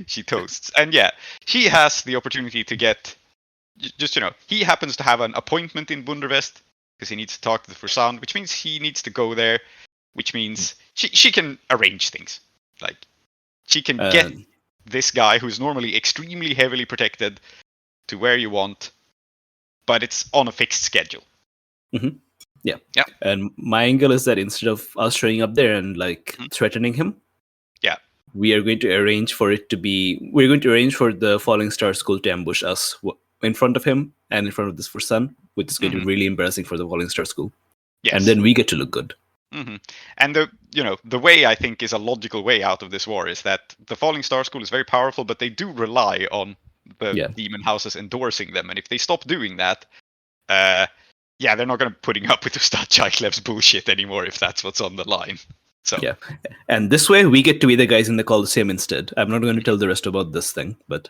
She toasts. And yeah, she has the opportunity to get, he happens to have an appointment in Bundervest because he needs to talk to the Fursan, which means he needs to go there, which means she can arrange things. Like, she can get this guy who's normally extremely heavily protected to where you want, but it's on a fixed schedule. Yeah. Yeah. And my angle is that instead of us showing up there and like threatening him, Yeah. we are going to arrange for we're going to arrange for the Falling Star School to ambush us in front of him and in front of this for Sun, which is going to be really embarrassing for the Falling Star School. Yes. And then we get to look good. And the way I think is a logical way out of this war is that the Falling Star School is very powerful, but they do rely on the demon houses endorsing them, and if they stop doing that, they're not going to putting up with Ustad Chaiklev's bullshit anymore if that's what's on the line. So yeah, and this way we get to be the guys in the Colosseum instead. I'm not going to tell the rest about this thing, but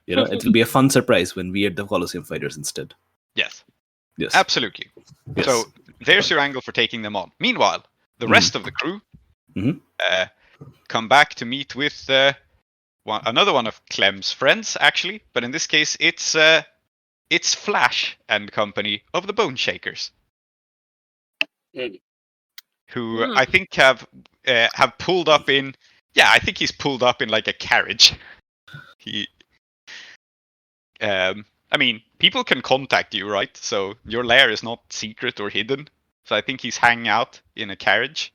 it'll be a fun surprise when we are the Colosseum fighters instead. Yes, absolutely. Yes. So there's your angle for taking them on. Meanwhile, the rest of the crew come back to meet with another one of Clem's friends, actually, but in this case it's Flash and company of the Bone Shakers. Who I think have pulled up in. Yeah, I think he's pulled up in like a carriage. I mean, people can contact you, right? So your lair is not secret or hidden. So I think he's hanging out in a carriage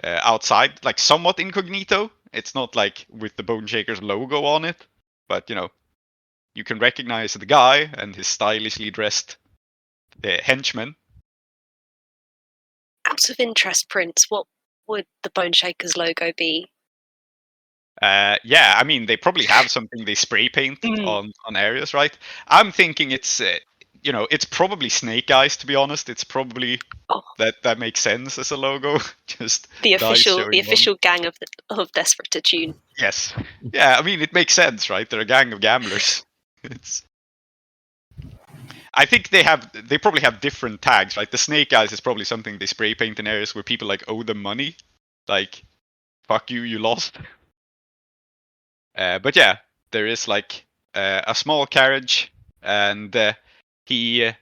outside, like somewhat incognito. It's not like with the Bone Shakers logo on it, but you can recognize the guy and his stylishly dressed henchmen. Out of interest, Prince, what would the Bone Shakers logo be? I mean, they probably have something they spray paint on areas, right? I'm thinking it's it's probably Snake Eyes, to be honest. It's probably that makes sense as a logo. Just the official gang of Desperate Attune. Yes. Yeah, I mean, it makes sense, right? They're a gang of gamblers. I think they probably have different tags, right? The Snake Eyes is probably something they spray paint in areas where people like owe them money, like fuck you, you lost. But yeah, there is like a small carriage, and he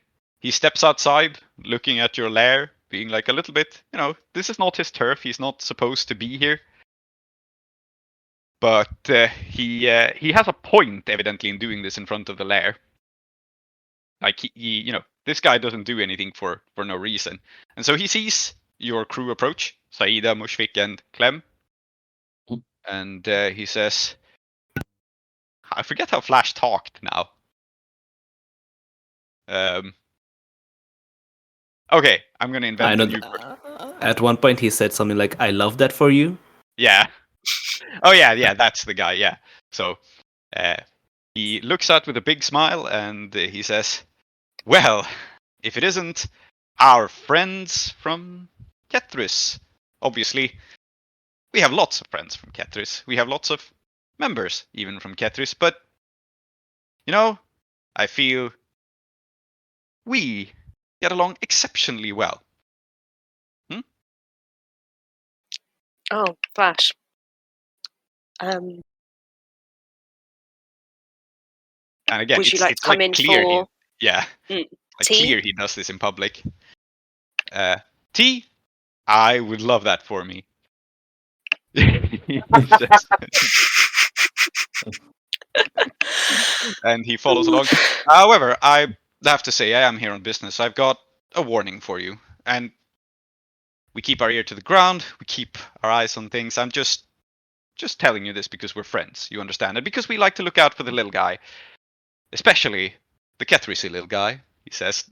steps outside, looking at your lair, being like a little bit, this is not his turf. He's not supposed to be here. But he has a point, evidently, in doing this in front of the lair. Like he this guy doesn't do anything for no reason, and so he sees your crew approach, Saeeda, Mushfiq, and Clem, and he says, I forget how Flash talked now. Okay, I'm gonna invent a new. At one point, he said something like, "I love that for you." Yeah. Oh yeah, that's the guy. Yeah. So he looks out with a big smile and he says, "Well, if it isn't our friends from Kethris, obviously, we have lots of friends from Kethris. We have lots of members even from Kethris, but I feel we get along exceptionally well." Oh, Flash. And again, would you like to come in clear for tea? Clear he does this in public. Tea? I would love that for me. And he follows along. However, I have to say, I am here on business. I've got a warning for you. And we keep our ear to the ground. We keep our eyes on things. I'm just telling you this because we're friends. You understand? And because we like to look out for the little guy. Especially the Kethrisi little guy, he says,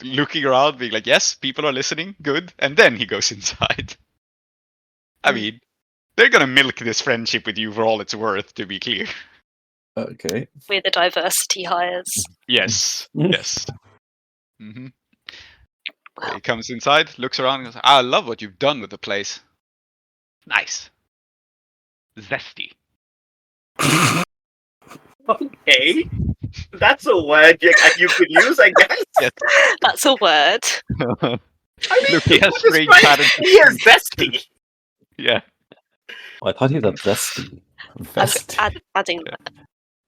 looking around, being like, yes, people are listening, good. And then he goes inside. I mean, they're going to milk this friendship with you for all it's worth, to be clear. Okay. We're the diversity hires. Yes, yes. Mm-hmm. He comes inside, looks around, and goes, I love what you've done with the place. Nice. Zesty. Okay. That's a word you could use, I guess. Yes. That's a word. I mean, look, he has strange patterns. He is zesty. Yeah. Oh, I thought he was zesty. Adding that.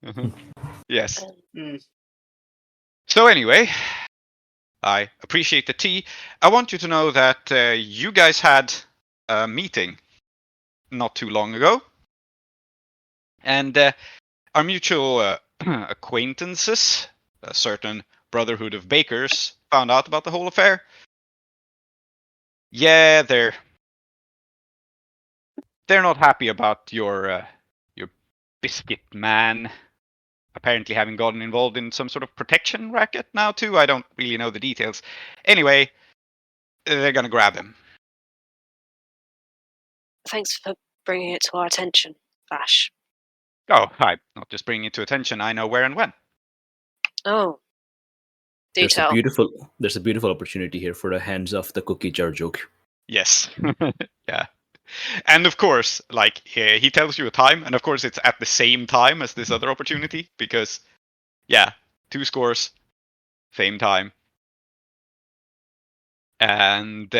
Mm-hmm. Yes. So anyway, I appreciate the tea. I want you to know that you guys had a meeting not too long ago. And our mutual acquaintances, a certain Brotherhood of Bakers, found out about the whole affair. Yeah, they're not happy about your biscuit man apparently having gotten involved in some sort of protection racket now too. I don't really know the details. Anyway, they're gonna grab him. Thanks for bringing it to our attention, Flash. Oh, I'm not just bringing it to attention. I know where and when. Oh, do There's tell. a beautiful opportunity here for a hands off the cookie jar joke. Yes. Yeah. And of course, like, he tells you a time, and of course it's at the same time as this other opportunity, because, yeah, 2 scores, same time. And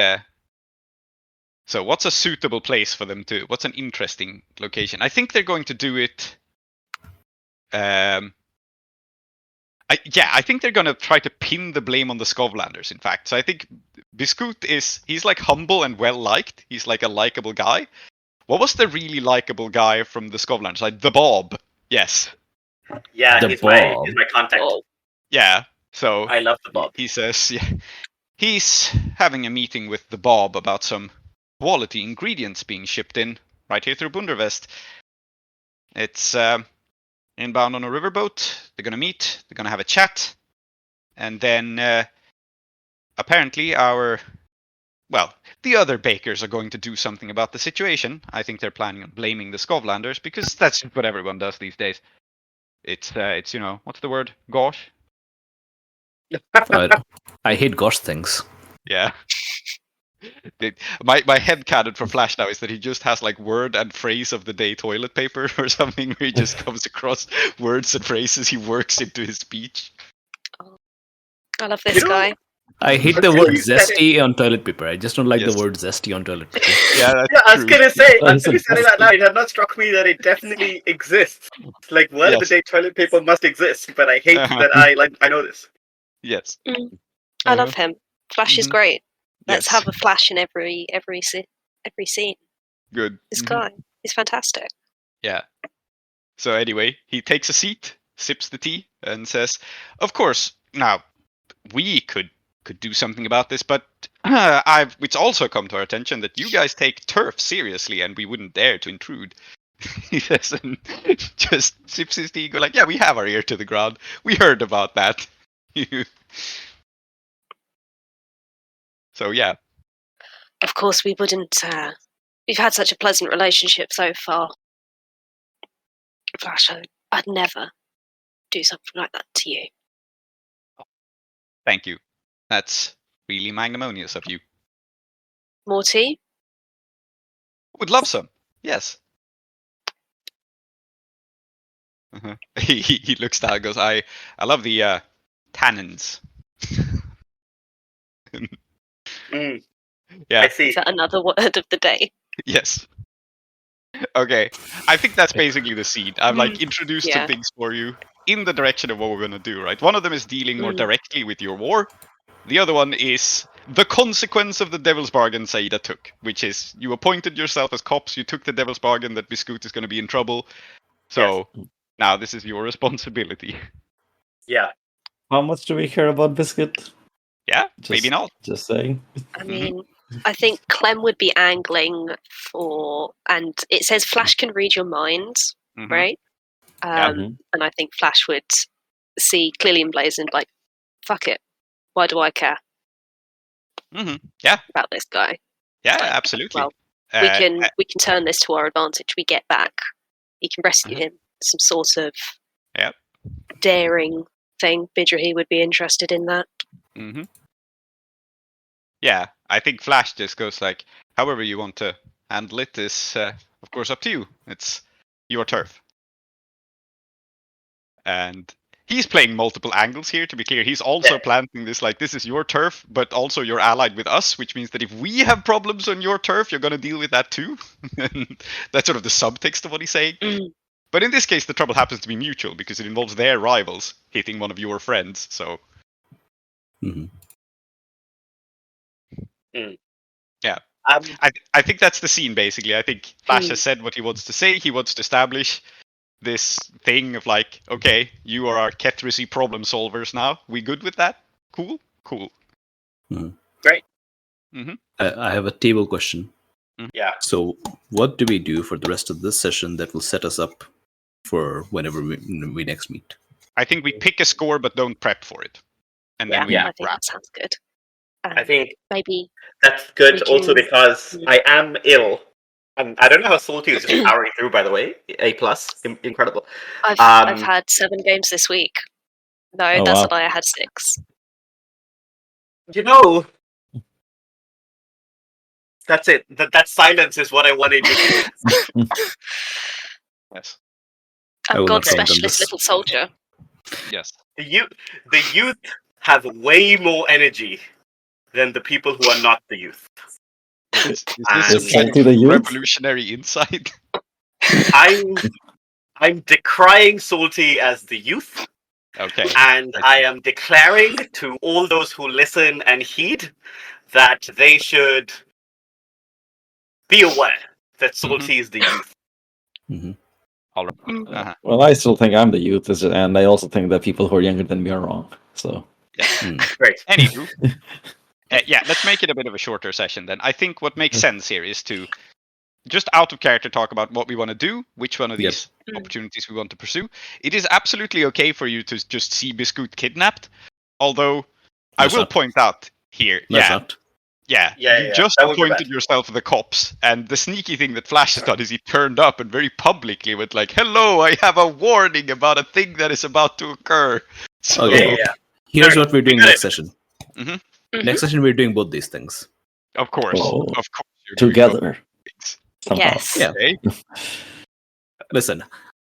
so what's a suitable place for them to, what's an interesting location? I think they're going to do it, I think they're going to try to pin the blame on the Skovlanders, in fact. So I think Biscoot he's like humble and well-liked. He's like a likable guy. What was the really likable guy from the Skovlanders? Like the Bob. Yes. Yeah, The he's my contact. Oh, Yeah. So I love the Bob. he says, yeah, he's having a meeting with the Bob about some quality ingredients being shipped in right here through Bundervest. It's inbound on a riverboat. They're gonna meet. They're gonna have a chat, and then apparently the other bakers are going to do something about the situation. I think they're planning on blaming the Skovlanders because that's what everyone does these days. It's what's the word? Gosh. I hate gosh things. Yeah. My headcanon for Flash now is that he just has like word and phrase of the day toilet paper or something where he just comes across words and phrases he works into his speech. I love this guy. I hate the word zesty on toilet paper. I just don't like the word zesty on toilet paper. Yeah, that's Yeah, I was true. gonna say, That's until you said it out loud, it had not struck me that it definitely exists. Like, word of the day toilet paper must exist, but I hate that I know this. Yes. I love him. Flash is great. Let's Yes. have a Flash in every scene. Good. This guy is fantastic. Yeah. So anyway, he takes a seat, sips the tea, and says, "Of course, now we could do something about this, but it's also come to our attention that you guys take turf seriously, and we wouldn't dare to intrude." He says, and just sips his tea, go like, "Yeah, we have our ear to the ground. We heard about that." So yeah. Of course, we wouldn't. We've had such a pleasant relationship so far. Flash, I'd never do something like that to you. Thank you. That's really magnanimous of you. More tea? Would love some. Yes. He looks down and goes, I love the tannins. Yeah. I see. Is that another word of the day? Yes. Okay. I think that's basically the scene. I've like introduced some Yeah. things for you in the direction of what we're gonna do, right? One of them is dealing more directly with your war. The other one is the consequence of the devil's bargain Saeeda took, which is you appointed yourself as cops, you took the devil's bargain that Biscoot is gonna be in trouble. So now this is your responsibility. Yeah. How much do we care about Biscuit? Yeah, maybe not. Just saying. I mean, I think Clem would be angling for, and it says Flash can read your mind, right? And I think Flash would see clearly and blazoned, like, fuck it, why do I care Yeah. about this guy? Yeah, Like, absolutely. well, we can turn this to our advantage. We get back. He can rescue him. Some sort of daring thing. Bidrohi would be interested in that. Yeah, I think Flash just goes like, however you want to handle it is, of course, up to you. It's your turf. And he's playing multiple angles here, to be clear. He's also planting this like, this is your turf, but also you're allied with us, which means that if we have problems on your turf, you're going to deal with that too. And that's sort of the subtext of what he's saying. But in this case, the trouble happens to be mutual because it involves their rivals hitting one of your friends, so... Yeah. I think that's the scene, basically. I think Flash has said what he wants to say. He wants to establish this thing of like, okay, you are our Ketrisy problem solvers now. We good with that? Cool? Cool. Great. I have a table question. Yeah. So, what do we do for the rest of this session that will set us up for whenever we next meet? I think we pick a score but don't prep for it. And then we I think wrap. that sounds good. I think Maybe that's good we also can- because I am ill. I don't know how Salty is just powering through, by the way. A+. Incredible. I've had 7 games this week. No, Oh, that's wow. a lie. I had 6. You know, that's it. That silence is what I wanted you to do. Yes. I I'm will not God's comment on specialist this. little soldier. Yes. The youth have way more energy than the people who are not the youth. Is And this Is kind Salty of the youth? revolutionary insight? I'm decrying Salty as the youth, Okay. and I am declaring to all those who listen and heed that they should be aware that Salty is the youth. All right. Uh-huh. Well, I still think I'm the youth, and I also think that people who are younger than me are wrong. So, Great. Anywho. Yeah, let's make it a bit of a shorter session then. I think what makes sense here is to just out of character talk about what we want to do, which one of these opportunities we want to pursue. It is absolutely okay for you to just see Biscoot kidnapped, although I will point out here, you just that would be appointed bad. yourself the cops, and the sneaky thing that Flash has done is he turned up and very publicly went like, "Hello, I have a warning about a thing that is about to occur." So, Okay. Here's what we're doing next session. Mhm. Next session, we're doing both these things. Of course, Oh. of course, you're doing together. both things. Somehow. Yes. Yeah. Okay. Listen,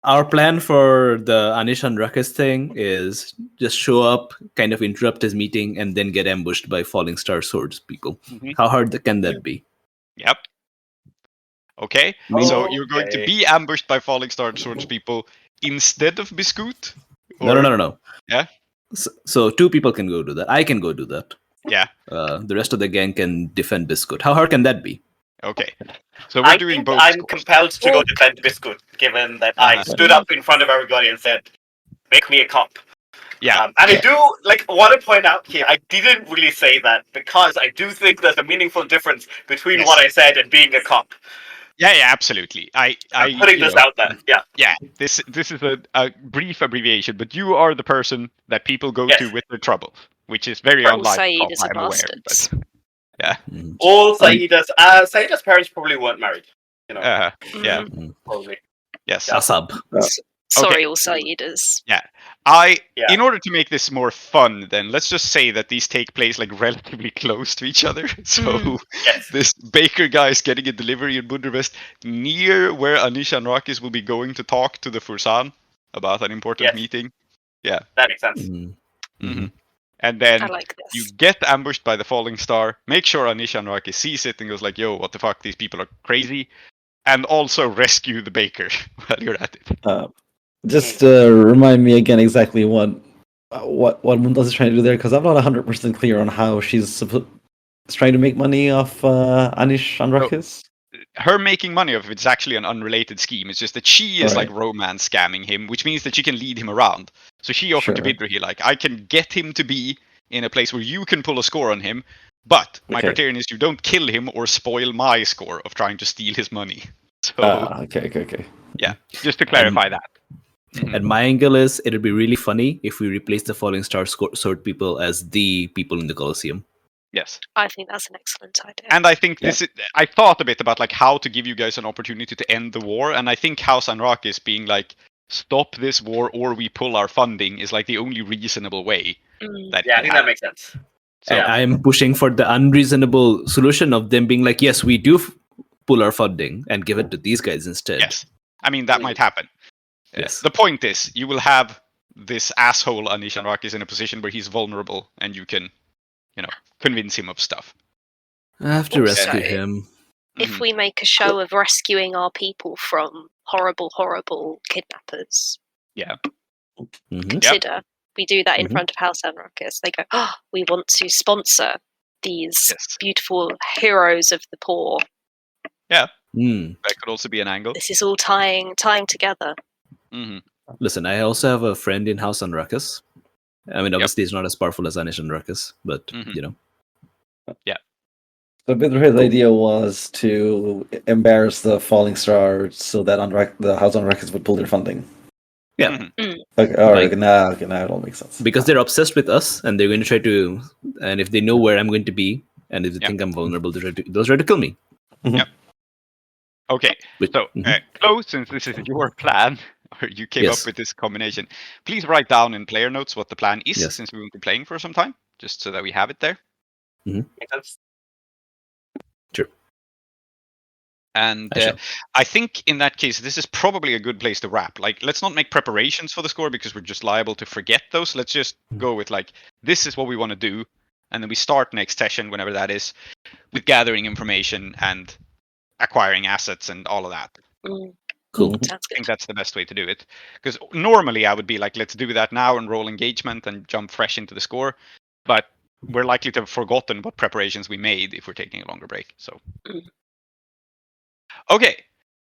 our plan for the Anish Anrakhis thing is just show up, kind of interrupt his meeting, and then get ambushed by Falling Star Swords people. Mhm. How hard can that be? Yep. Okay, Me- so you're going to be ambushed by Falling Star Swords people instead of Biscoot? No. Yeah? So 2 people can go do that. I can go do that. Yeah. The rest of the gang can defend Biscuit. How hard can that be? Okay. So we're doing think both. I'm scores. compelled to go defend Biscoot, given that I stood up in front of everybody and said, "Make me a cop." Yeah. And I do want to point out here, I didn't really say that because I do think there's a meaningful difference between what I said and being a cop. Yeah, absolutely. I'm putting this out there. Yeah. Yeah. This is a brief abbreviation, but you are the person that people go to with their troubles, which is very All unlike cop, Saeedas are I'm aware. bastards. But, yeah. All Saeeda's parents probably weren't married. You know. Yeah. Probably. Yes. Asab. Sorry, all Saeedas. Yeah. In order to make this more fun, then let's just say that these take place like relatively close to each other. So this baker guy is getting a delivery in Budapest near where Anish Anrakhis will be going to talk to the Fursan about an important meeting. Yeah. That makes sense. Mm-hmm. And then I like this. you get ambushed by the falling star. Make sure Anish Anrakhis sees it and goes like, "Yo, what the fuck? These people are crazy." And also rescue the baker while you're at it. Just remind me again exactly what Mumtaz is trying to do there, because I'm not 100% clear on how she's trying to make money off Anish Anrakhis. Her making money off it's actually an unrelated scheme. It's just that she is like romance scamming him, which means that she can lead him around. So she offered to Bidrohi, like, I can get him to be in a place where you can pull a score on him, but my criterion is you don't kill him or spoil my score of trying to steal his money. So okay. Yeah, just to clarify that. And my angle is, it'd be really funny if we replace the Falling Star Sword people as the people in the Colosseum. Yes. I think that's an excellent idea. And I think I thought a bit about like how to give you guys an opportunity to end the war, and I think House Anrakhis being like, stop this war or we pull our funding is like the only reasonable way. I think that makes sense. So I am pushing for the unreasonable solution of them being like, yes, we do pull our funding and give it to these guys instead. Yes. I mean, that might happen. Yes. The point is, you will have this asshole Anish Anrakhis in a position where he's vulnerable and you can, convince him of stuff. I have to rescue him. If we make a show of rescuing our people from horrible, horrible kidnappers, consider we do that in front of House Anrakhis. They go, we want to sponsor these beautiful heroes of the poor. Yeah, that could also be an angle. This is all tying together. Mm-hmm. Listen, I also have a friend in House Anrakhis. I mean, obviously, he's not as powerful as Anish Anrakhis, but, you know. So Bidrohi's idea was to embarrass the falling star so that the House on Records would pull their funding. Yeah. Mm. Okay, all right, Like- now it all makes sense. Because they're obsessed with us, and they're going to try to, and if they know where I'm going to be, and if they think I'm vulnerable, they'll try to kill me. Okay, Which- so Klow, since this is your plan, or you came up Yes. with this combination, please write down in player notes what the plan is, Yes. since we won't be playing for some time, just so that we have it there. Makes sense. Sure. And I shall. I think in that case, this is probably a good place to wrap. Like, let's not make preparations for the score because we're just liable to forget those. Let's just go with like, this is what we want to do, and then we start next session, whenever that is, with gathering information and acquiring assets and all of that. Mm. Cool. Sounds I think good. that's the best way to do it. Because normally I would be like, let's do that now and roll engagement and jump fresh into the score. But we're likely to have forgotten what preparations we made if we're taking a longer break. So, Mm. okay.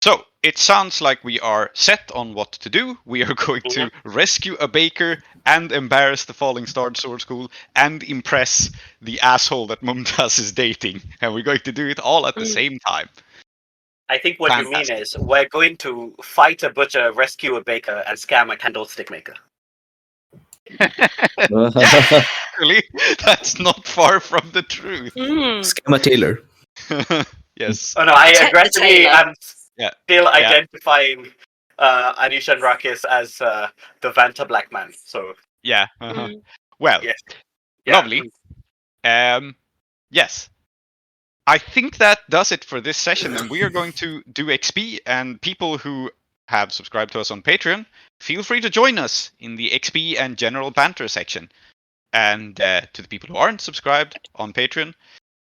So it sounds like we are set on what to do. We are going to rescue a baker and embarrass the Falling Star Sword School and impress the asshole that Mumtaz is dating. And we're going to do it all at the same time. I think what you mean is we're going to fight a butcher, rescue a baker, and scam a candlestick maker. Really? That's not far from the truth. Mm. Scammer Taylor. Yes. Oh no, I Protect the aggressively tailor. am Yeah. still identifying Anish and Rakis as the Vanta Black Man. So Yeah. Mm. Well, yes. Yeah. lovely. Yes. I think that does it for this session, and we are going to do XP, and people who have subscribed to us on Patreon, feel free to join us in the XP and general banter section. And to the people who aren't subscribed on Patreon,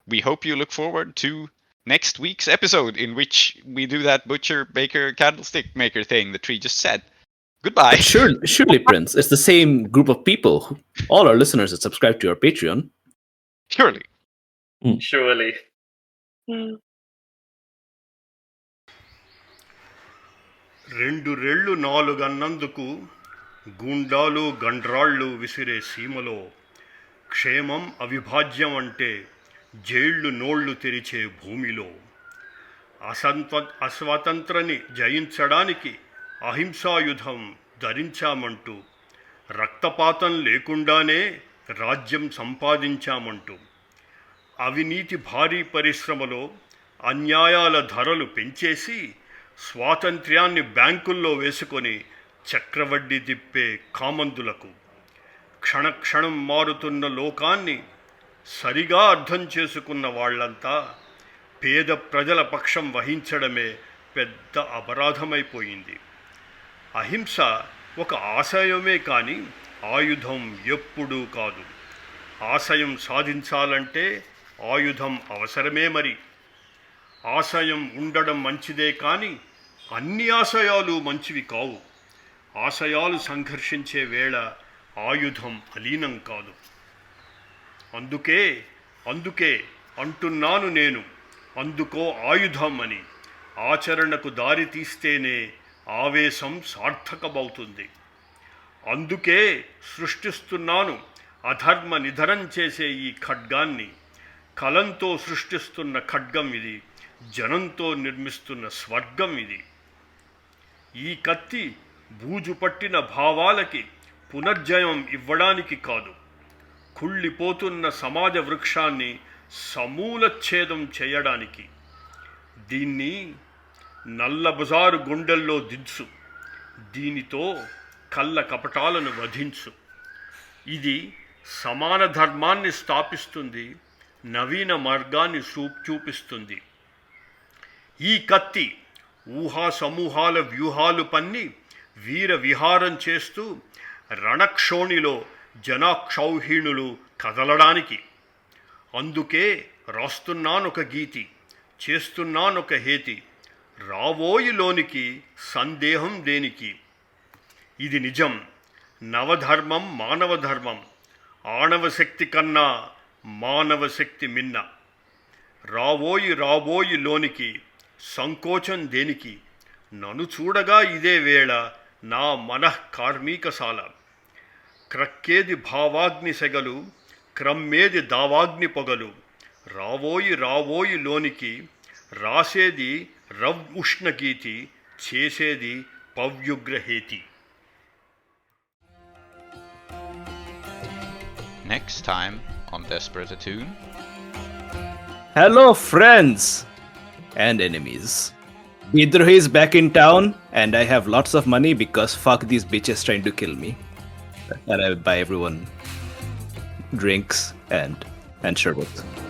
we hope you look forward to next week's episode, in which we do that butcher, baker, candlestick maker thing that Tree just said. Goodbye. But surely, Prince, it's the same group of people, all our listeners that subscribe to our Patreon. Surely. Surely. Mm. రెండు రెళ్ళు నాలుగన్నందుకు గుండాలు గండ్రాళ్ళు విసిరే సీమలో క్షేమం అవిభాజ్యం అంటే జైళ్ళు నోళ్లు తెరిచే భూమిలో అస్వతంత్రని జయించడానికి అహింసాయుధం ధరించామంటూ రక్తపాతం లేకుండానే రాజ్యం సంపాదించామంటూ అవినీతి భారీ పరిశ్రమలో అన్యాయాల ధరలు పెంచేసి స్వాతంత్ర్యాన్ని బ్యాంకుల్లో వేసుకొని చక్రవడ్డీ తిప్పే కామందులకు క్షణక్షణం మారుతున్న లోకాన్ని సరిగా అర్థం చేసుకున్న వాళ్ళంతా పేద ప్రజల పక్షం వహించడమే పెద్ద అపరాధమైపోయింది. అహింస ఒక ఆశయమే కానీ ఆయుధం ఎప్పుడూ కాదు. ఆశయం సాధించాలంటే ఆయుధం అవసరమే. మరి ఆశయం ఉండడం మంచిదే కానీ అన్ని ఆశయాలు మంచివి కావు. ఆశయాలు సంఘర్షించే వేళ ఆయుధం అలీనం కాదు. అందుకే అంటున్నాను నేను, అందుకో ఆయుధం అని. ఆచరణకు దారి తీస్తేనే ఆవేశం సార్థకమవుతుంది. అందుకే సృష్టిస్తున్నాను అధర్మ నిధనం చేసే ఈ ఖడ్గాన్ని. కలంతో సృష్టిస్తున్న ఖడ్గం ఇది, జనంతో నిర్మిస్తున్న స్వర్గం ఇది. ఈ కత్తి బూజు పట్టిన భావాలకి పునర్జయం ఇవ్వడానికి కాదు, కుళ్ళిపోతున్న సమాజ వృక్షాన్ని సమూలచ్ఛేదం చేయడానికి. దీన్ని నల్లబజారు గుండెల్లో దించు, దీనితో కళ్ళ కపటాలను వధించు. ఇది సమాన ధర్మాన్ని స్థాపిస్తుంది, నవీన మార్గాన్ని చూపిస్తుంది. ఈ కత్తి ఊహా సమూహాల వ్యూహాలు పన్ని వీర విహారం చేస్తూ రణక్షోణిలో జనాక్షౌహీణులు కదలడానికి. అందుకే రాస్తున్నానొక గీతి, చేస్తున్నానొక హేతి. రావోయిలోనికి సందేహం దేనికి. ఇది నిజం, నవధర్మం మానవ ధర్మం. ఆణవ శక్తి కన్నా మానవ శక్తి మిన్న. రావోయిలోనికి సంకోచం దేనికి. నన్ను చూడగా ఇదే వేళ నా మనః కార్మీకశాల. క్రక్కేది భావాగ్ని సెగలు, క్రమ్మేది దావాగ్ని పొగలు. రావోయి రావోయి లోనికి, రాసేది రవ్ ఉష్ణగీతి, చేసేది పవ్యుగ్రహేతి. Next time on Desperate Attune. Hello, friends and enemies. Bidrohi is back in town, and I have lots of money because fuck these bitches trying to kill me. And I buy everyone drinks and sherbet.